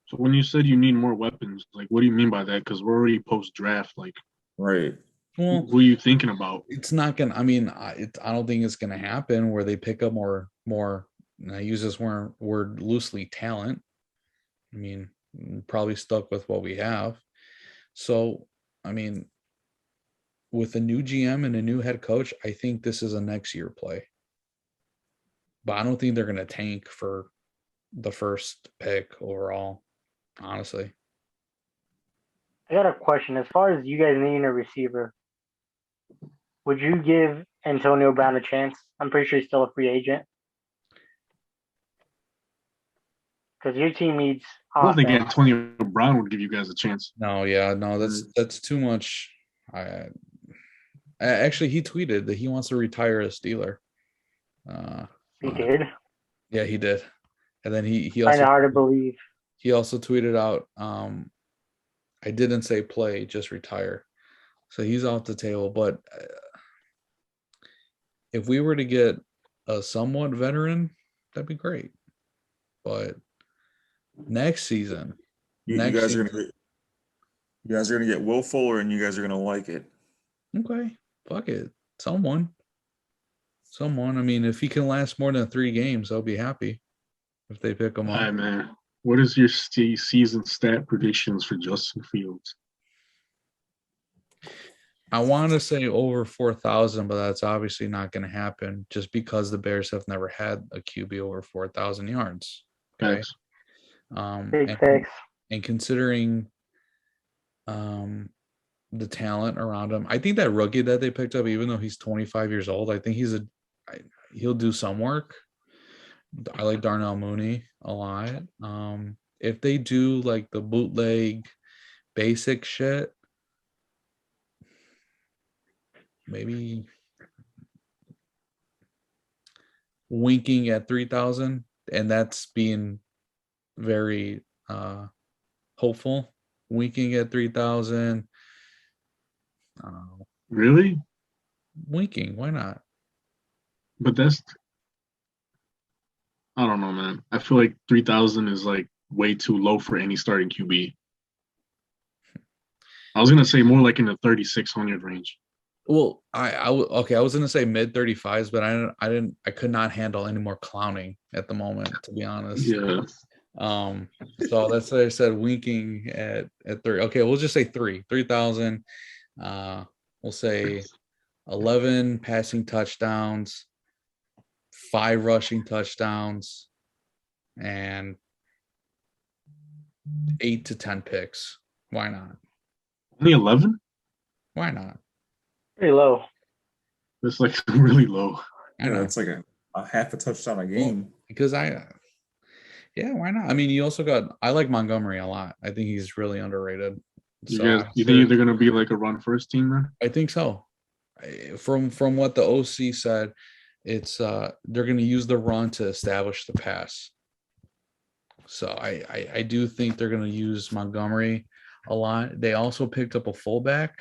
So when you said you need more weapons, like what do you mean by that? Because we're already post-draft. Like, Right. Well, who are you thinking about? It's not gonna. I don't think it's gonna happen where they pick up more. And I use this word loosely. Talent. Probably stuck with what we have. So, with a new GM and a new head coach, I think this is a next year play. But I don't think they're going to tank for the first pick overall, honestly. I got a question. As far as you guys needing a receiver, would you give Antonio Brown a chance? I'm pretty sure he's still a free agent. Because your team needs I don't think offense. Antonio Brown would give you guys a chance. No, that's too much. Actually, he tweeted that he wants to retire as Steeler. He did. Yeah, he did. And then he Kind also of hard to believe. he also tweeted out, I didn't say play, just retire. So he's off the table. But if we were to get a somewhat veteran, that'd be great. But next season, You guys are gonna get Will Fuller, and you guys are gonna like it. okay, fuck it, someone. I mean, if he can last more than 3 games, I'll be happy if they pick him All right, up. man. What is your season stat predictions for Justin Fields? I want to say over 4,000, but that's obviously not going to happen just because the Bears have never had a QB over 4,000 yards. Okay. Facts. Big facts. And considering the talent around him, I think that rookie that they picked up, even though he's 25 years old, I think he'll do some work. I like Darnell Mooney a lot. If they do like the bootleg basic shit, maybe winking at 3,000, and that's being very hopeful. Winking at 3,000. Really? Winking, why not? But I don't know, man. I feel like 3,000 is like way too low for any starting QB. I was gonna say more like in the 3,600 range. Well, I was gonna say mid 35s, but I could not handle any more clowning at the moment, to be honest. Yeah. So that's why I said winking at 3. Okay, we'll just say 3,000. We'll say 11 passing touchdowns, 5 rushing touchdowns, and 8 to 10 picks. Why not? Only 11? Why not? Pretty low. That's like really low. I know. It's like a half a touchdown a game. Well, because yeah, why not? I mean, you also I like Montgomery a lot. I think he's really underrated. You think they're gonna be like a run first team then? I think so. From what the OC said, it's they're gonna use the run to establish the pass. So I do think they're gonna use Montgomery a lot. They also picked up a fullback,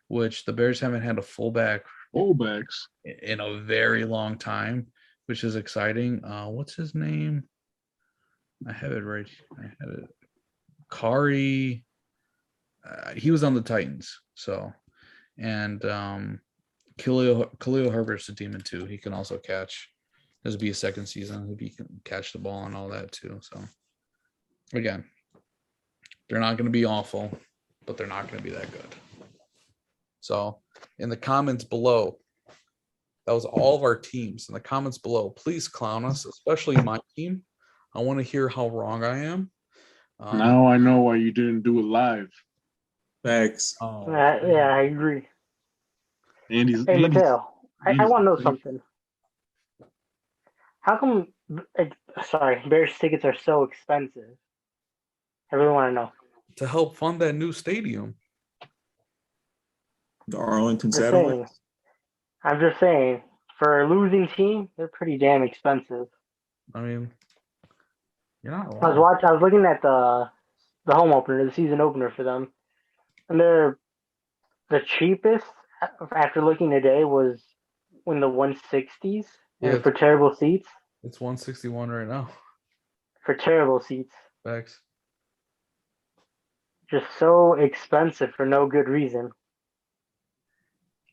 which the Bears haven't had a fullback Fullbacks. in a very long time, which is exciting. What's his name? I have it right. I had it. Kari. He was on the Titans. So, and Khalil Herbert's a demon too. He can also catch. This will be a second season. He can catch the ball and all that too. So, again, they're not going to be awful, but they're not going to be that good. So, in the comments below, that was all of our teams. In the comments below, please clown us, especially my team. I want to hear how wrong I am. Now I know why you didn't do it live. Thanks. Yeah, I agree. Hey, Mateo, I want to know something. How come, Bears tickets are so expensive? I really want to know. To help fund that new stadium. The Arlington Satellite. I'm just saying, for a losing team, they're pretty damn expensive. I mean, you're not wrong. I was looking at the home opener, the season opener for them, and they're the cheapest after looking today was in the 160s. Yeah, for terrible seats. It's 161 right now. For terrible seats. Facts. Just so expensive for no good reason.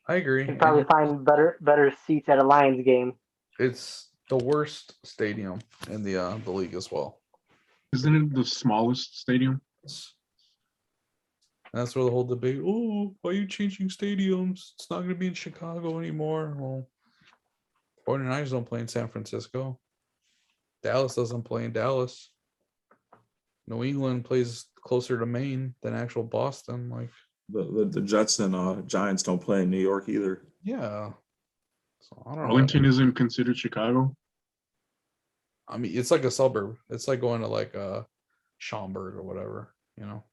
I agree. You can probably find better seats at a Lions game. It's the worst stadium in the league as well. Isn't it the smallest stadium? That's where the whole debate, oh, why are you changing stadiums? It's not going to be in Chicago anymore. Well, 49ers don't play in San Francisco. Dallas doesn't play in Dallas. New England plays closer to Maine than actual Boston. Like the Jets and Giants don't play in New York either. Yeah. So I don't know. Arlington isn't considered Chicago. I mean, it's like a suburb. It's like going to like Schaumburg or whatever, you know.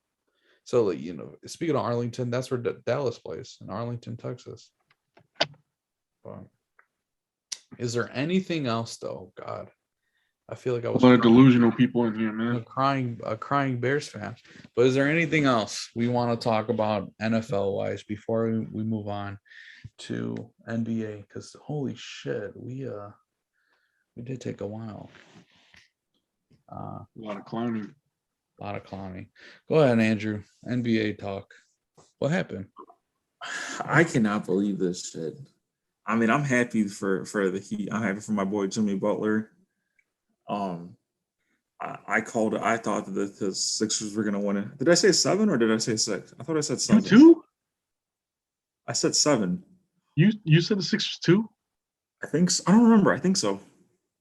So, like, you know, speaking of Arlington, that's where Dallas plays, in Arlington, Texas. But is there anything else, though? God, I feel like I A was lot of crying. delusional people in here, a man. crying Bears fan. But is there anything else we want to talk about NFL wise before we move on to NBA? Because holy shit, we did take a while. A lot of clowning. A lot of clowning. Go ahead, Andrew. NBA talk. What happened? I cannot believe this shit. I mean, I'm happy for the Heat. I'm happy for my boy Jimmy Butler. I called it. I thought that the Sixers were gonna win it. Did I say 7 or did I say 6? I thought I said You 7. too? I said 7. You said the Sixers too? I think so. I don't remember. I think so.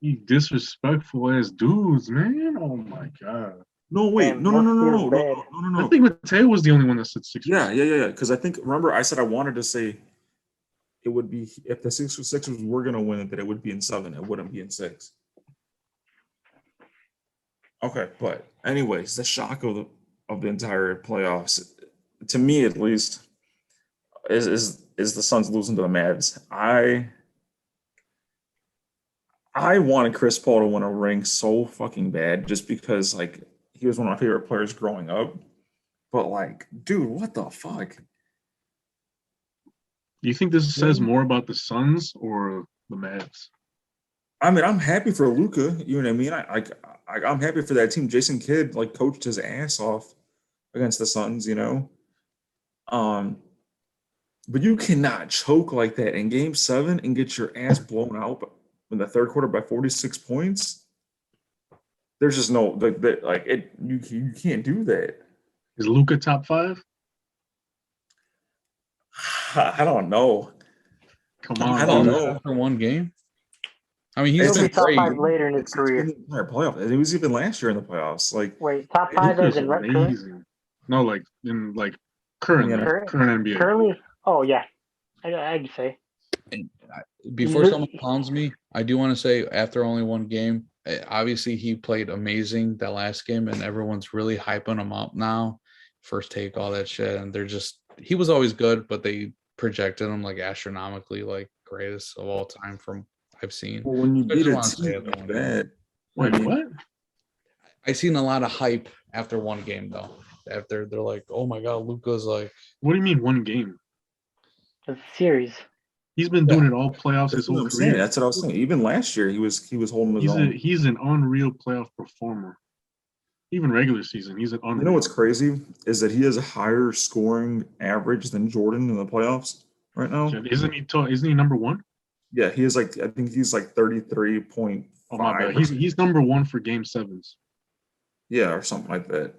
You disrespectful ass dudes, man. Oh my god. No, wait. Damn, No, no, no, must no, feel no, no, bad. no, no, no. I think Mateo was the only one that said Sixers. Yeah. Because I think remember I said I wanted to say it would be if the Sixers were gonna win it, that it would be in 7. It wouldn't be in 6. Okay, but anyways, the shock of the entire playoffs, to me at least, is the Suns losing to the Mavs. I wanted Chris Paul to win a ring so fucking bad just because like he was one of my favorite players growing up. But like, dude, what the fuck? Do you think this says more about the Suns or the Mavs? I mean, I'm happy for Luca. You know what I mean? I'm happy for that team. Jason Kidd like coached his ass off against the Suns. You know, but you cannot choke like that in Game 7 and get your ass blown out in the third quarter by 46 points. There's just no like it. You can't do that. Is Luca top 5? I don't know. Come on, I don't dude. know. After one game. I mean, he's It's been He'll be top great. 5 later in his It's career. been the entire playoff. It was even last year in the playoffs. Like Wait, top 5 as Luca's in current? amazing. No, like in like currently, Yeah. current NBA. Currently? Oh, yeah. I'd say. Before Lu- someone clowns me, I do want to say after only one game, obviously he played amazing that last game, and everyone's really hyping him up now. First take, all that shit, and they're just he was always good, but they projected him like astronomically, like greatest of all time from I've seen. Well, when you I beat just a want to say team after like one game. that, Wait, I mean, what? I seen a lot of hype after one game though. After they're like, oh my god, Luca's like What do you mean one game? The series. He's been doing it all playoffs his that's what whole I'm saying. career. That's what I was saying. Even last year, he was holding his own. He's an unreal playoff performer. Even regular season, he's an unreal. You know what's crazy is that he has a higher scoring average than Jordan in the playoffs right now. Isn't he number 1? Yeah, he is like I think he's like 33.5. Oh my bad. He's number 1 for game 7s. Yeah, or something like that.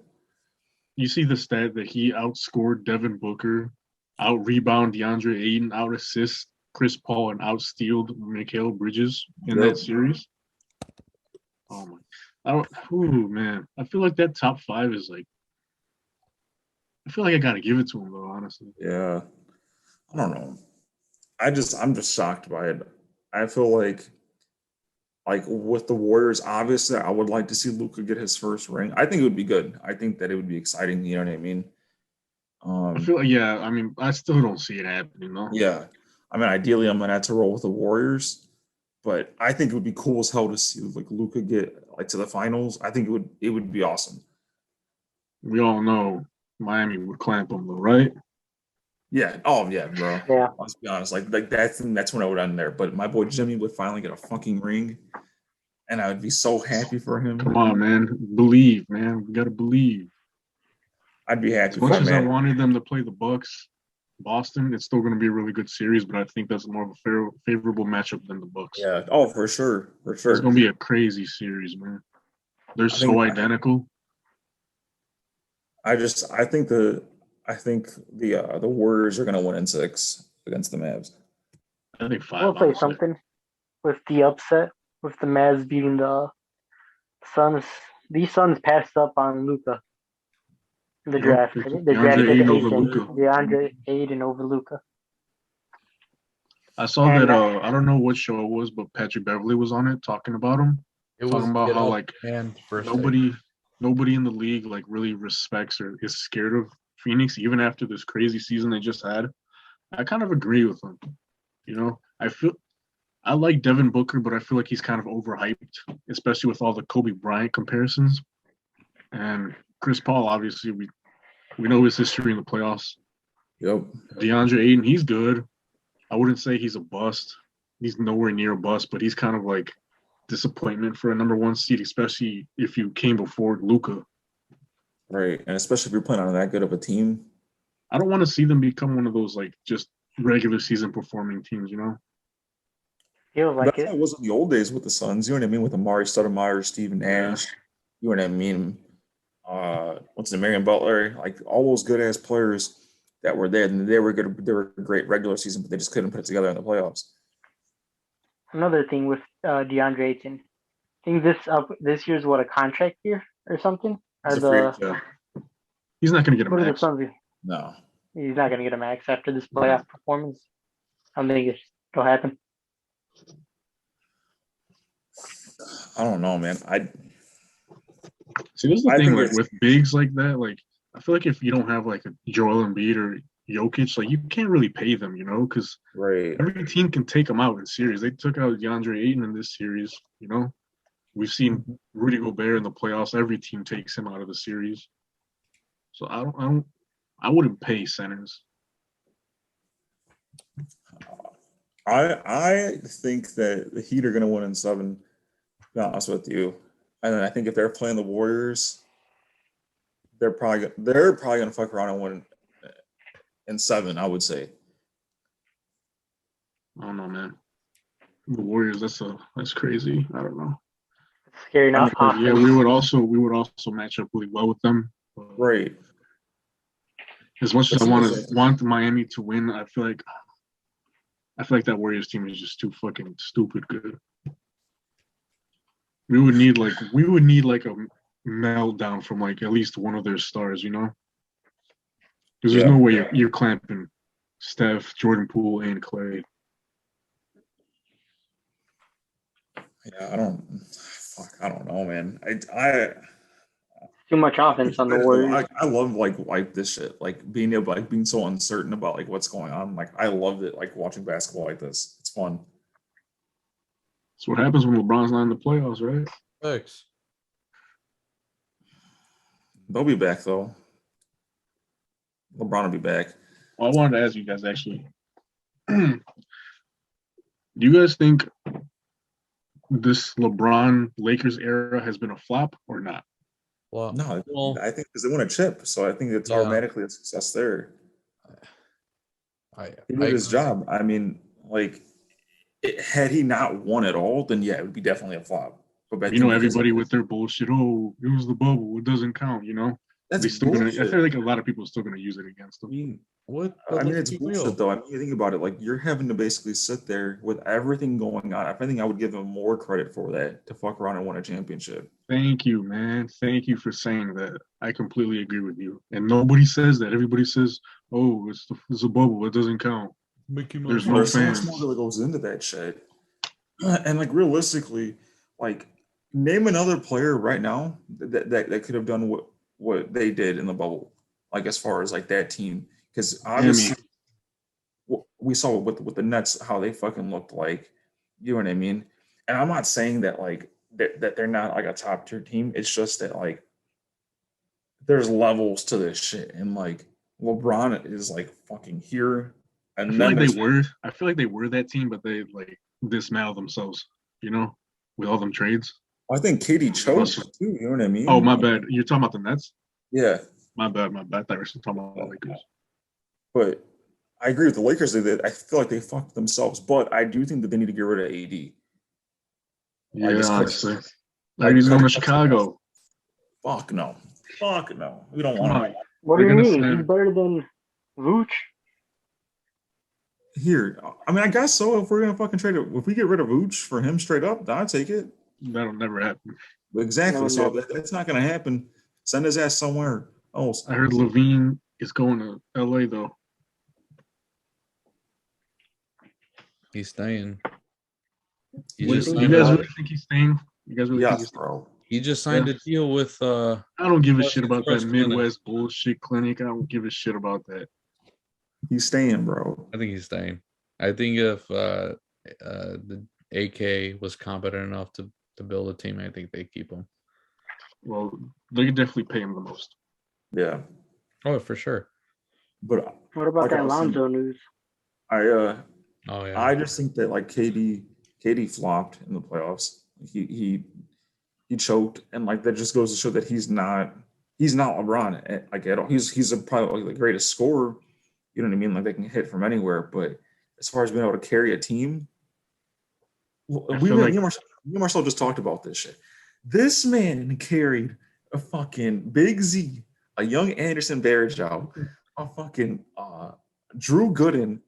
You see the stat that he outscored Devin Booker, out rebound DeAndre Ayton, out assist Chris Paul, and out stealed Mikal Bridges in that series. Oh my! Man, I feel like that top 5 is like. I feel like I gotta give it to him though, honestly. Yeah, I don't know. I'm just shocked by it. I feel like with the Warriors, obviously, I would like to see Luka get his first ring. I think it would be good. I think that it would be exciting. You know what I mean? I feel like, yeah. I mean, I still don't see it happening though. Yeah. I mean, ideally, I'm gonna have to roll with the Warriors, but I think it would be cool as hell to see like Luka get like to the finals. I think it would be awesome. We all know Miami would clamp him though, right? Yeah. Oh yeah, bro. Yeah. Let's be honest. Like that's when I would end there. But my boy Jimmy would finally get a fucking ring, and I would be so happy for him. Come on, man. Believe, man. We gotta believe. I'd be happy As much for as him, I man. wanted them to play the Bucks, Boston, it's still going to be a really good series, but I think that's more of a favorable matchup than the Bucks. Yeah. Oh, for sure. For sure. It's going to be a crazy series, man. They're so identical. I think the Warriors are going to win in 6 against the Mavs. I think 5. We'll play something with the upset with the Mavs beating the Suns. These Suns passed up on Luca in the draft. I think they drafted DeAndre Ayton over Luca. I saw that. I don't know what show it was, but Patrick Beverly was on it talking about him. Talking about how like nobody in the league like really respects or is scared of Phoenix, even after this crazy season they just had. I kind of agree with him. You know, I feel I like Devin Booker, but I feel like he's kind of overhyped, especially with all the Kobe Bryant comparisons. And Chris Paul, obviously, we know his history in the playoffs. Yep. DeAndre Ayton, he's good. I wouldn't say he's a bust. He's nowhere near a bust, but he's kind of like disappointment for a number one seed, especially if you came before Luka. Right. And especially if you're playing on that good of a team. I don't want to see them become one of those like just regular season performing teams, you know? Feels like That's how it. it was in the old days with the Suns. You know what I mean? With Amari Stoudemire, Steven Nash. You know what I mean? What's the Marion Butler? Like all those good ass players that were there, and they were good. They were great regular season, but they just couldn't put it together in the playoffs. Another thing with DeAndre Ayton. I think this year's what, a contract year or something? Or He's a free the agent. Yeah. He's not going to get a what are the max. Suns? No. He's not going to get a max after this playoff performance. I don't think it'll happen. I don't know, man. See, this is the I thing, think like it's- with bigs like that, like I feel like if you don't have like a Joel Embiid or Jokic, like you can't really pay them, you know, because right. every team can take them out in series. They took out DeAndre Ayton in this series, you know. We've seen Rudy Gobert in the playoffs. Every team takes him out of the series. So I wouldn't pay centers. I think that the Heat are going to win in 7. To be honest with you, and then I think if they're playing the Warriors, they're probably going to fuck around and win in 7. I would say. I don't know, man. The Warriors, that's crazy. I don't know. Scary enough. I Yeah, we would also match up really well with them. Right. As much as But I seriously- want Miami to win, I feel like that Warriors team is just too fucking stupid good. We would need like a meltdown from like at least one of their stars, you know? Because there's Yeah. no way you're clamping Steph, Jordan Poole, and Clay. Yeah, I don't know, man. Too much offense on the Warriors. I love like this shit, like being able like being so uncertain about like what's going on. Like I loved it, like watching basketball like this. It's fun. That's what happens when LeBron's not in the playoffs, right? Thanks. They'll be back though. LeBron will be back. Well, I wanted to ask you guys actually. Do you guys think this LeBron Lakers era has been a flop or not? Well, No, well, I think because they won a chip, so I think it's Yeah. automatically a success there. I He did his agree. job. I mean, like, had he not won it all, then yeah, it would be definitely a flop. But I You know, think because- everybody with their bullshit. Oh, it was the bubble. It doesn't count. You know, that's they still bullshit. gonna. I feel like a lot of people are still gonna use it against I them. mean, what? I mean, let's it's be bullshit real. though. I mean, you think about it, like you're having to basically sit there with everything going on. I think I would give him more credit for that to fuck around and win a championship. Thank you, man. Thank you for saying that. I completely agree with you. And nobody says that. Everybody says, "Oh, it's a bubble. It doesn't count." Mickey Mouse. There's no There's so much fans. more that goes into that shit. And like realistically, like name another player right now that could have done what they did in the bubble, like as far as like that team, because obviously we saw with the Nets how they fucking looked like, you know what I mean? And I'm not saying that like that they're not like a top tier team. It's just that like there's levels to this shit, and like LeBron is like fucking here, and I feel then like there's I feel like they were that team, but they like dismantled themselves. You know, with all them trades. I think Katie choked Russell. too. You know what I mean? Oh, my bad. You're talking about the Nets? Yeah, My bad. I thought you were talking about the Lakers. but I agree with the Lakers. I feel like they fucked themselves, but I do think that they need to get rid of AD. Yeah, just- honestly. like, Like he's going to that's- Chicago. Fuck no. Fuck no. We don't Come want on. him. What do They're you gonna mean? send- He's better than Vooch? Here. I mean, I guess so. If we're gonna fucking trade it, if we get rid of Vooch for him straight up, then I'd take it. That'll never happen. Exactly. No, So no. if that's not gonna happen, send his ass somewhere else. I heard Levine is going to LA though. He's staying. He Wait, just you signed guys a, really think he's staying? You guys really think Yes, he's staying? bro. he just signed a deal with I don't give a West shit about Express that Clinic. Midwest bullshit clinic. I don't give a shit about that. He's staying, bro. I think he's staying. I think the AK was competent enough to build a team, I think they keep him. Well, they could definitely pay him the most. Yeah, Oh, for sure. but What about like I that was saying, Lonzo news? Oh yeah. I just think that like KD flopped in the playoffs. He choked, and like that just goes to show that he's not LeBron like at all. He's probably like the greatest scorer. You know what I mean? Like they can hit from anywhere, but as far as being able to carry a team, I feel like me and Marcel just talked about this shit. This man carried a fucking Big Z, a young Anderson Varejao, a fucking Drew Gooden,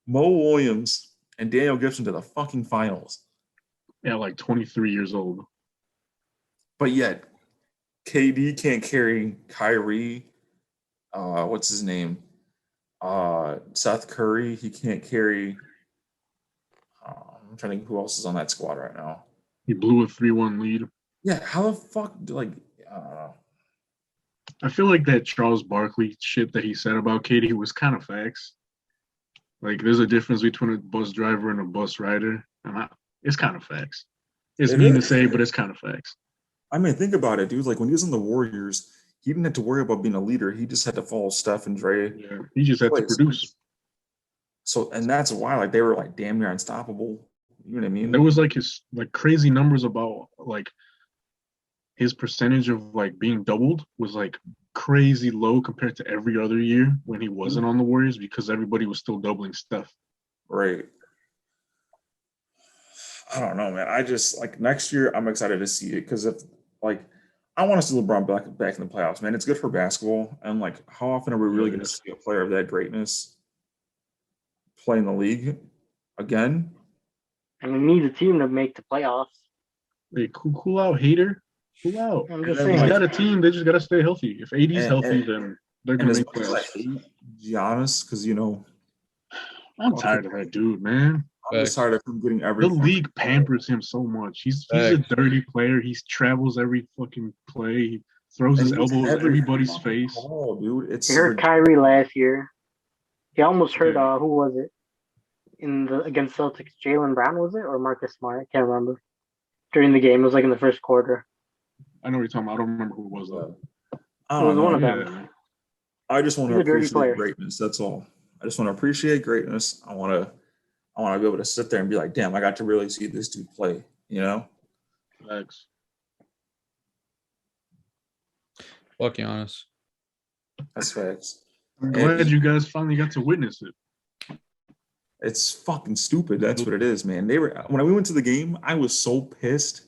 Mo Williams, and Daniel Gibson to the fucking finals. at like 23 years old. But yet, KD can't carry Kyrie. What's his name? Seth Curry. He can't carry. I'm trying to think who else is on that squad right now. He blew a 3-1 lead. Yeah, how the fuck? Like, I feel like that Charles Barkley shit that he said about KD was kind of facts. Like, there's a difference between a bus driver and a bus rider, and it's kind of facts. It's mean to say, but it's kind of facts. I mean, think about it, dude. Like when he was in the Warriors, he didn't have to worry about being a leader. He just had to follow Steph and Dre. Yeah, he just had to produce. So, and that's why, like, they were like damn near unstoppable. You know what I mean? There was like his like crazy numbers about like his percentage of like being doubled was like crazy low compared to every other year when he wasn't on the Warriors because everybody was still doubling Steph. Right. I don't know, man. I just like next year. I'm excited to see it because if like I want to see LeBron back in the playoffs, man. It's good for basketball, and like how often are we really going to see a player of that greatness play in the league again? And we need a team to make the playoffs. Hey, cool out, hater. Cool out. I'm just then, saying. He's like- got a team. They just got to stay healthy. If AD's healthy, then they're And going as to make much as I playoffs. hate Giannis, because you know I'm tired of that dude, man. I'm just tired of him getting The everything. league pampers him so much. He's a dirty player. He travels every fucking play. He throws his elbows at everybody's face. Oh, dude, it's He hurt Kyrie last year. He almost hurt. Yeah. Who was it? Against Celtics, Jaylen Brown was it or Marcus Smart? I can't remember. During the game, it was like in the first quarter. I know what you're talking about. I don't remember who it was though. I It was don't one know. of them. I just want He's to a dirty appreciate player. greatness. That's all. I just want to appreciate greatness. I want to be able to sit there and be like, damn, I got to really see this dude play. You know? Facts. Fuck Giannis. That's facts. I'm glad you guys finally got to witness it. It's fucking stupid. That's what it is, man. When we went to the game, I was so pissed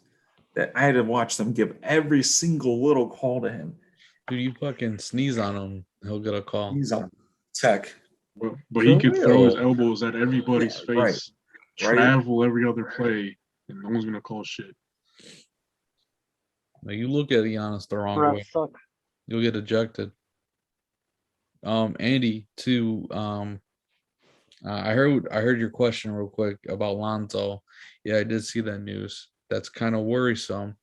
that I had to watch them give every single little call to him. Dude, you fucking sneeze on him, he'll get a call. He's on tech. But he could throw his elbows at everybody's face, right. travel every other play, and no one's gonna call shit. Now you look at Giannis the wrong way, you'll get ejected. Andy, too. I heard your question real quick about Lonzo. Yeah, I did see that news. That's kind of worrisome.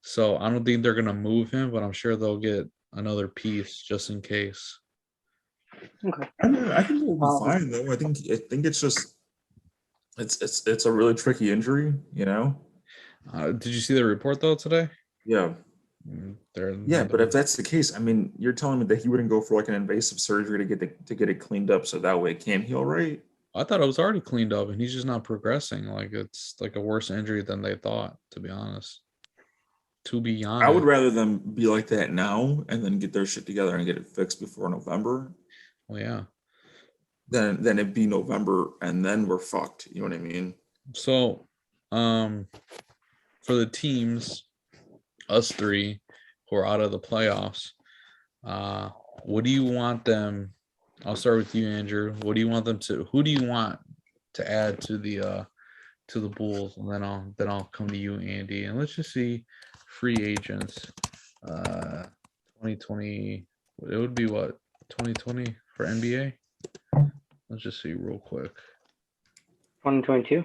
So I don't think they're gonna move him, but I'm sure they'll get another piece just in case. Okay. I mean, I think it'll be fine though. I think it's just it's a really tricky injury, you know. Mm, Did you see the report though today? Yeah. But if that's the case, I mean, you're telling me that he wouldn't go for like an invasive surgery to get it cleaned up so that way it can heal, right? I thought it was already cleaned up, and he's just not progressing. Like it's like a worse injury than they thought, to be honest. To be honest, I would rather them be like that now and then get their shit together and get it fixed before November. Well, yeah. Then it be November and then we're fucked. You know what I mean? So, for the teams, us three who are out of the playoffs, what do you want them? I'll start with you, Andrew. What do you want them to? Who do you want to add to the Bulls? And then I'll come to you, Andy. And let's just see free agents. 2020. It would be what 2020 for NBA. Let's just see real quick. 2022.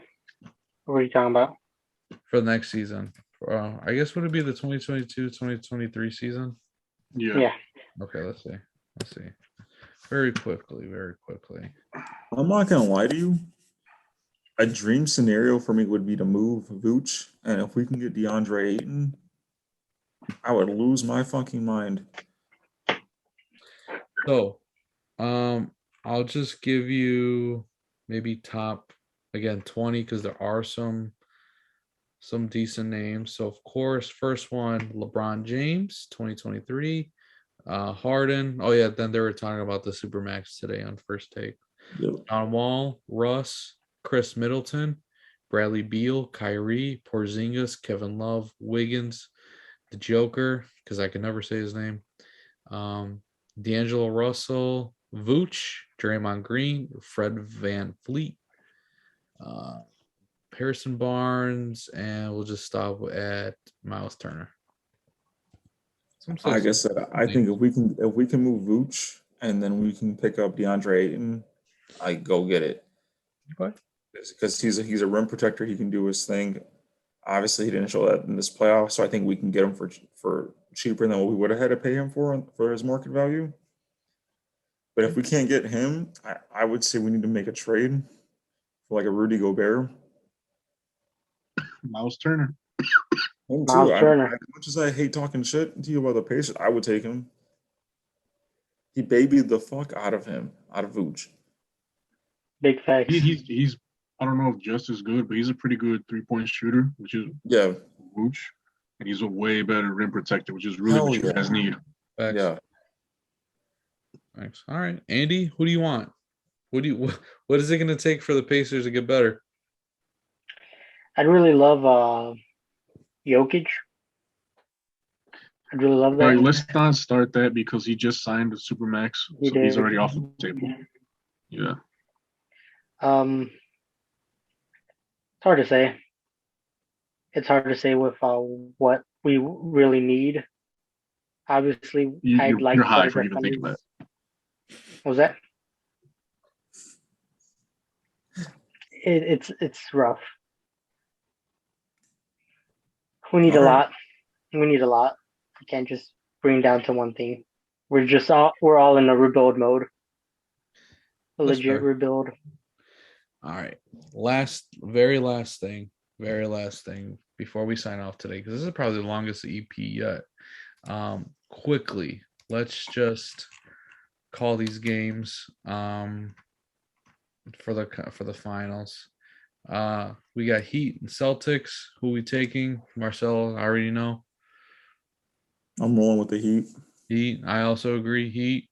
What are you talking about? For the next season. I guess would it be the 2022-2023 season? Yeah. Okay, let's see. Very quickly. I'm not gonna lie to you. A dream scenario for me would be to move Vooch, and if we can get DeAndre Ayton, I would lose my fucking mind. So, I'll just give you maybe top again 20 because there are some decent names. So, of course, first one, LeBron James, 2023. Harden. Oh yeah, then they were talking about the Supermax today on First Take. Yep. John Wall, Russ, Chris Middleton, Bradley Beal, Kyrie, Porzingis, Kevin Love, Wiggins, the Joker, because I can never say his name. D'Angelo Russell, Vooch, Draymond Green, Fred Van Fleet, Harrison Barnes, and we'll just stop at Miles Turner. Like I said, I think if we can move Vooch and then we can pick up DeAndre Ayton, I go get it. Okay. Because he's a rim protector, he can do his thing. Obviously, he didn't show that in this playoff, so I think we can get him for cheaper than what we would have had to pay him for his market value. But if we can't get him, I would say we need to make a trade for like a Rudy Gobert. Miles Turner. Him Miles too. Turner. As much as I hate talking shit to you about the Pacers, I would take him. He babied the fuck out of Vooch. Big facts. He's I don't know if just as good, but he's a pretty good 3-point shooter, which is Yeah. Vooch, and he's a way better rim protector, which is really Hell what you yeah. guys need. Facts. Yeah. Thanks. All right, Andy, who do you want? What is it going to take for the Pacers to get better? I'd really love Jokic. I'd really love All that. right, let's not start that because he just signed a Supermax, He so he's did. already off the table. Yeah. It's hard to say. It's hard to say with what we really need. Obviously, I'd like You're high better for even thinking defenders. that. What was that? It's rough. We need a All right. lot. We need a lot. We can't just bring down to one thing. We're all in a rebuild mode. A That's legit fair. rebuild. All right. Very last thing before we sign off today, because this is probably the longest EP yet. Quickly, let's just call these games for the finals. We got Heat and Celtics. Who we taking? Marcelo, I already know. I'm rolling with the Heat. Heat. I also agree. Heat.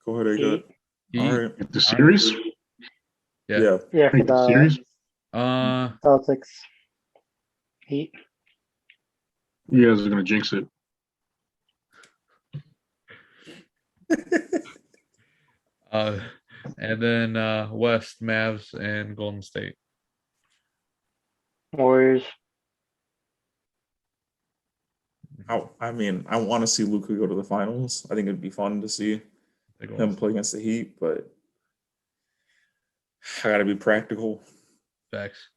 Go ahead, Agut. Heat. All right. The series? Yeah. Yeah, for The the series? Celtics. Heat. You guys are gonna jinx it. And then West, Mavs, and Golden State. Warriors. I mean, I want to see Luka go to the finals. I think it'd be fun to see him play against the Heat, but I got to be practical. Facts.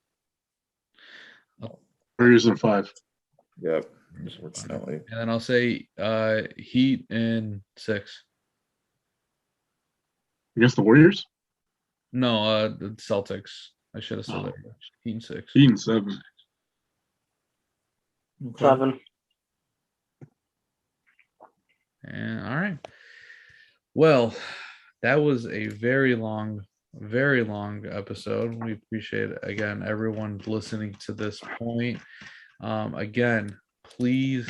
Warriors in 5. Yeah, unfortunately. And then I'll say Heat in 6. Against the Warriors? No, the Celtics. I should have said that. Heat in 6. Heat in 7. Okay. 7. And all right. Well, that was a very long episode. We appreciate it. Again, everyone listening to this point. Again, please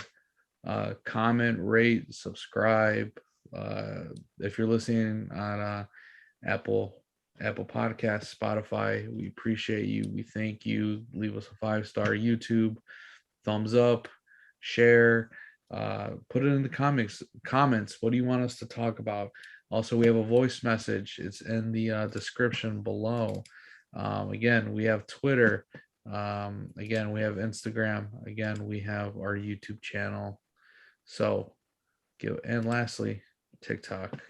comment, rate, subscribe. If you're listening on Apple Podcasts, Spotify, we appreciate you. We thank you. Leave us a 5-star YouTube, thumbs up, share. Put it in the comments. What do you want us to talk about? Also, we have a voice message. It's in the description below. Again, we have Twitter. Again, we have Instagram. Again, we have our YouTube channel. So, and lastly, TikTok.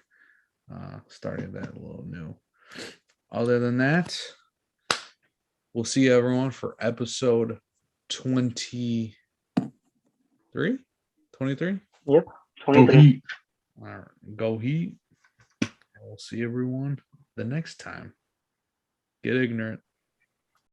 Starting that a little new. Other than that, we'll see everyone for episode 23. 23? Yep. Go 23. Heat. All right, go Heat. And we'll see everyone the next time. Get ignorant.